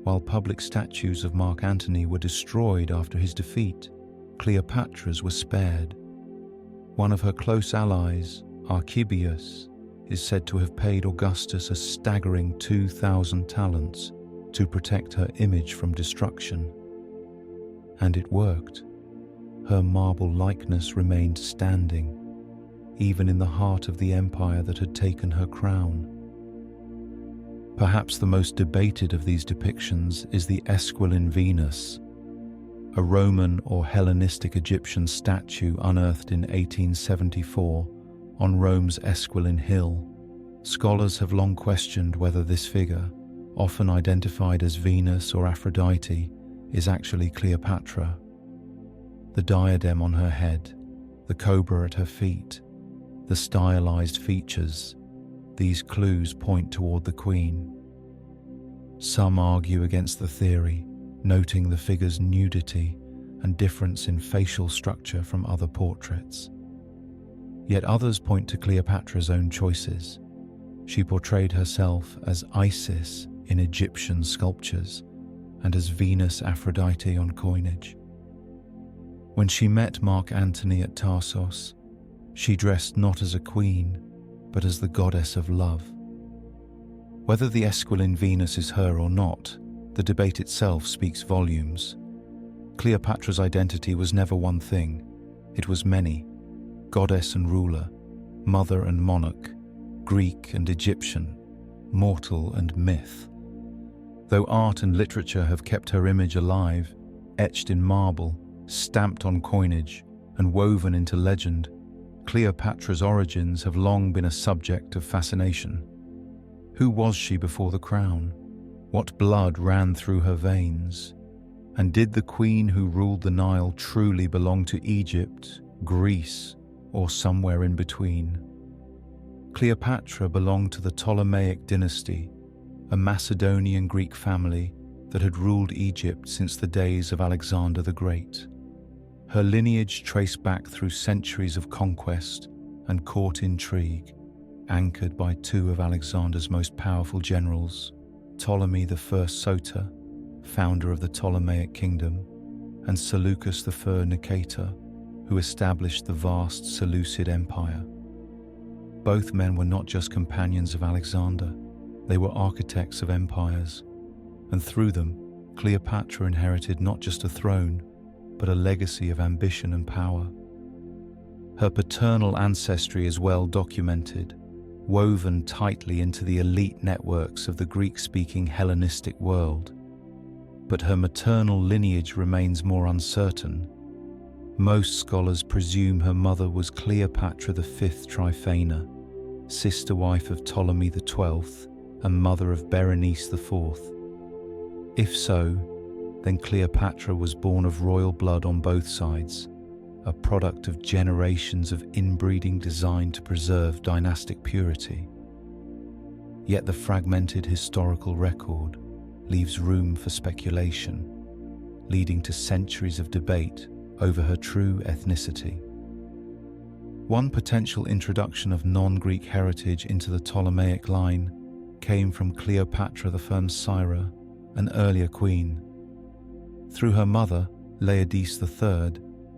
S1: while public statues of Mark Antony were destroyed after his defeat, Cleopatra's were spared. One of her close allies, Archibius, is said to have paid Augustus a staggering 2,000 talents to protect her image from destruction. And it worked. Her marble likeness remained standing, even in the heart of the empire that had taken her crown. Perhaps the most debated of these depictions is the Esquilin Venus, a Roman or Hellenistic Egyptian statue unearthed in 1874 on Rome's Esquilin Hill. Scholars have long questioned whether this figure, often identified as Venus or Aphrodite, is actually Cleopatra. The diadem on her head, the cobra at her feet, the stylized features, these clues point toward the queen. Some argue against the theory, noting the figure's nudity and difference in facial structure from other portraits. Yet others point to Cleopatra's own choices. She portrayed herself as Isis in Egyptian sculptures and as Venus Aphrodite on coinage. When she met Mark Antony at Tarsus, she dressed not as a queen, but as the goddess of love. Whether the Esquilin Venus is her or not, the debate itself speaks volumes. Cleopatra's identity was never one thing, it was many: goddess and ruler, mother and monarch, Greek and Egyptian, mortal and myth. Though art and literature have kept her image alive, etched in marble, stamped on coinage, and woven into legend, Cleopatra's origins have long been a subject of fascination. Who was she before the crown? What blood ran through her veins? And did the queen who ruled the Nile truly belong to Egypt, Greece, or somewhere in between? Cleopatra belonged to the Ptolemaic dynasty, a Macedonian Greek family that had ruled Egypt since the days of Alexander the Great. Her lineage traced back through centuries of conquest and court intrigue, anchored by two of Alexander's most powerful generals, Ptolemy I Soter, founder of the Ptolemaic kingdom, and Seleucus I Nicator, who established the vast Seleucid Empire. Both men were not just companions of Alexander, they were architects of empires, and through them, Cleopatra inherited not just a throne, but a legacy of ambition and power. Her paternal ancestry is well documented, woven tightly into the elite networks of the Greek-speaking Hellenistic world. But her maternal lineage remains more uncertain. Most scholars presume her mother was Cleopatra V Tryphena, sister wife of Ptolemy XII and mother of Berenice IV. If so, then Cleopatra was born of royal blood on both sides, a product of generations of inbreeding designed to preserve dynastic purity. Yet the fragmented historical record leaves room for speculation, leading to centuries of debate over her true ethnicity. One potential introduction of non-Greek heritage into the Ptolemaic line came from Cleopatra the Firmsira, an earlier queen. Through her mother, Laodice III,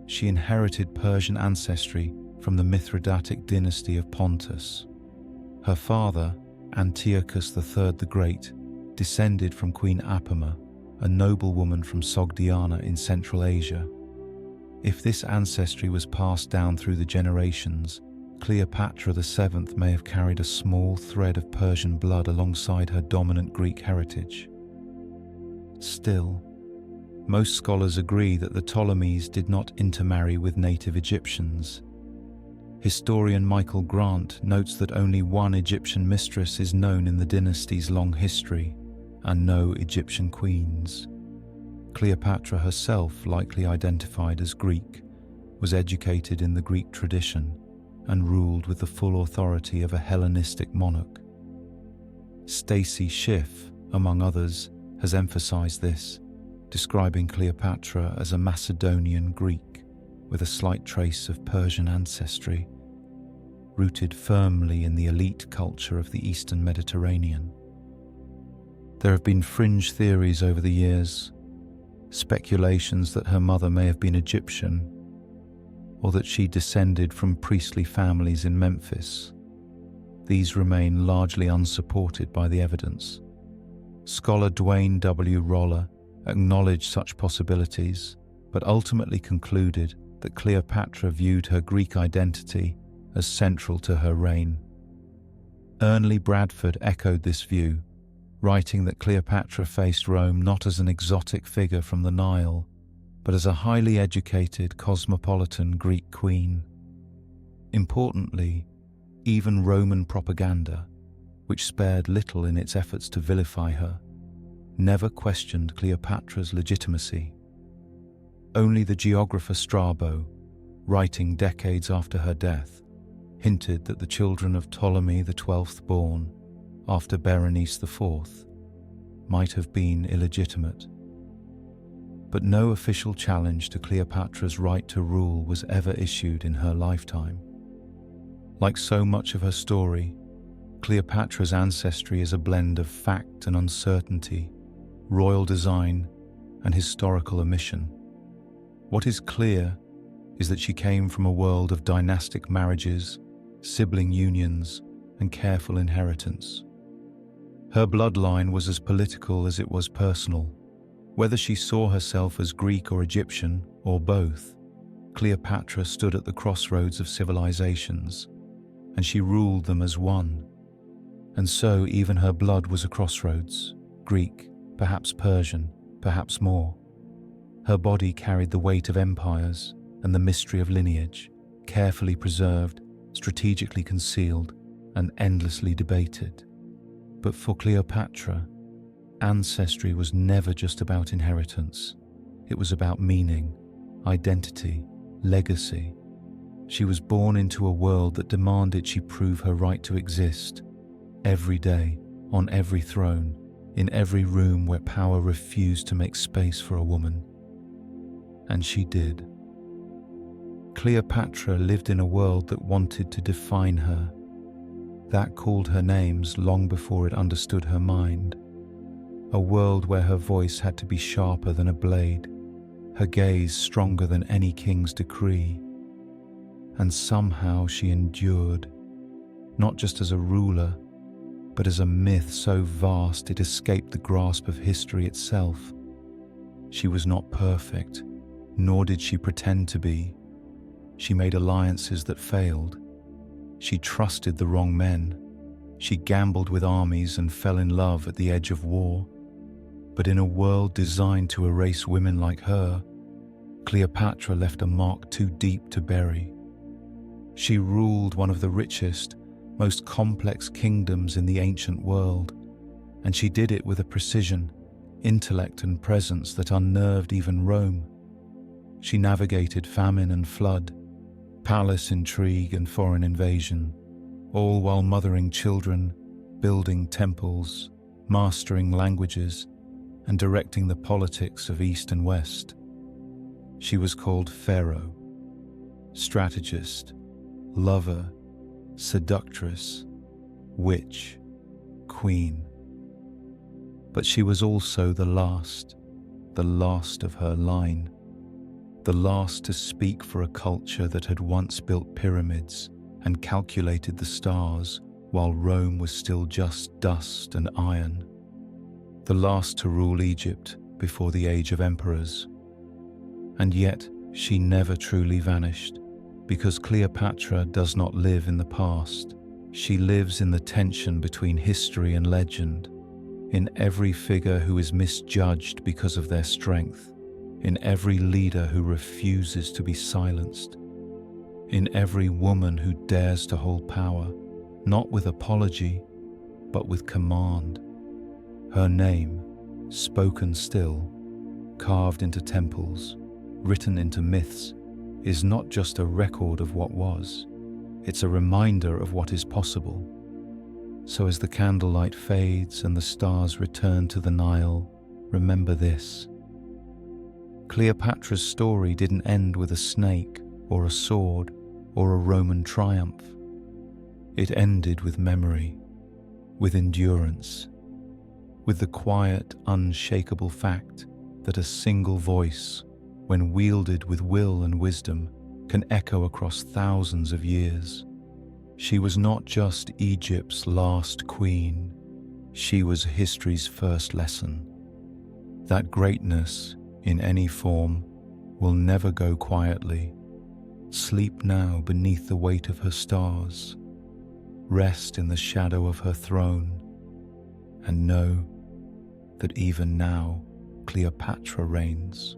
S1: she inherited Persian ancestry from the Mithridatic dynasty of Pontus. Her father, Antiochus III the Great, descended from Queen Apama, a noblewoman from Sogdiana in Central Asia. If this ancestry was passed down through the generations, Cleopatra VII may have carried a small thread of Persian blood alongside her dominant Greek heritage. Still, most scholars agree that the Ptolemies did not intermarry with native Egyptians. Historian Michael Grant notes that only one Egyptian mistress is known in the dynasty's long history, and no Egyptian queens. Cleopatra herself, likely identified as Greek, was educated in the Greek tradition and ruled with the full authority of a Hellenistic monarch. Stacy Schiff, among others, has emphasized this, describing Cleopatra as a Macedonian Greek. with a slight trace of Persian ancestry, rooted firmly in the elite culture of the Eastern Mediterranean. There have been fringe theories over the years, speculations that her mother may have been Egyptian, or that she descended from priestly families in Memphis. These remain largely unsupported by the evidence. Scholar Dwayne W. Roller acknowledged such possibilities, but ultimately concluded that Cleopatra viewed her Greek identity as central to her reign. Ernley Bradford echoed this view, writing that Cleopatra faced Rome not as an exotic figure from the Nile, but as a highly educated, cosmopolitan Greek queen. Importantly, even Roman propaganda, which spared little in its efforts to vilify her, never questioned Cleopatra's legitimacy. Only the geographer Strabo, writing decades after her death, hinted that the children of Ptolemy the 12th born, after Berenice IV, might have been illegitimate. But no official challenge to Cleopatra's right to rule was ever issued in her lifetime. Like so much of her story, Cleopatra's ancestry is a blend of fact and uncertainty, royal design and historical omission. What is clear is that she came from a world of dynastic marriages, sibling unions, and careful inheritance. Her bloodline was as political as it was personal. Whether she saw herself as Greek or Egyptian, or both, Cleopatra stood at the crossroads of civilizations, and she ruled them as one. And so even her blood was a crossroads, Greek, perhaps Persian, perhaps more. Her body carried the weight of empires and the mystery of lineage, carefully preserved, strategically concealed, and endlessly debated. But for Cleopatra, ancestry was never just about inheritance. It was about meaning, identity, legacy. She was born into a world that demanded she prove her right to exist, every day, on every throne, in every room where power refused to make space for a woman. And she did. Cleopatra lived in a world that wanted to define her, that called her names long before it understood her mind. A world where her voice had to be sharper than a blade, her gaze stronger than any king's decree. And somehow she endured, not just as a ruler, but as a myth so vast it escaped the grasp of history itself. She was not perfect, nor did she pretend to be. She made alliances that failed. She trusted the wrong men. She gambled with armies and fell in love at the edge of war. But in a world designed to erase women like her, Cleopatra left a mark too deep to bury. She ruled one of the richest, most complex kingdoms in the ancient world, and she did it with a precision, intellect and presence that unnerved even Rome. She navigated famine and flood, palace intrigue and foreign invasion, all while mothering children, building temples, mastering languages, and directing the politics of East and West. She was called Pharaoh, strategist, lover, seductress, witch, queen. But she was also the last of her line, the last to speak for a culture that had once built pyramids and calculated the stars while Rome was still just dust and iron, the last to rule Egypt before the age of emperors. And yet she never truly vanished, because Cleopatra does not live in the past. She lives in the tension between history and legend, in every figure who is misjudged because of their strength, in every leader who refuses to be silenced, in every woman who dares to hold power, not with apology, but with command. Her name, spoken still, carved into temples, written into myths, is not just a record of what was, it's a reminder of what is possible. So as the candlelight fades and the stars return to the Nile, remember this: Cleopatra's story didn't end with a snake or a sword or a Roman triumph. It ended with memory, with endurance, with the quiet, unshakable fact that a single voice, when wielded with will and wisdom, can echo across thousands of years. She was not just Egypt's last queen, she was history's first lesson. That greatness, in any form, will never go quietly. Sleep now beneath the weight of her stars. Rest in the shadow of her throne, and know that even now Cleopatra reigns.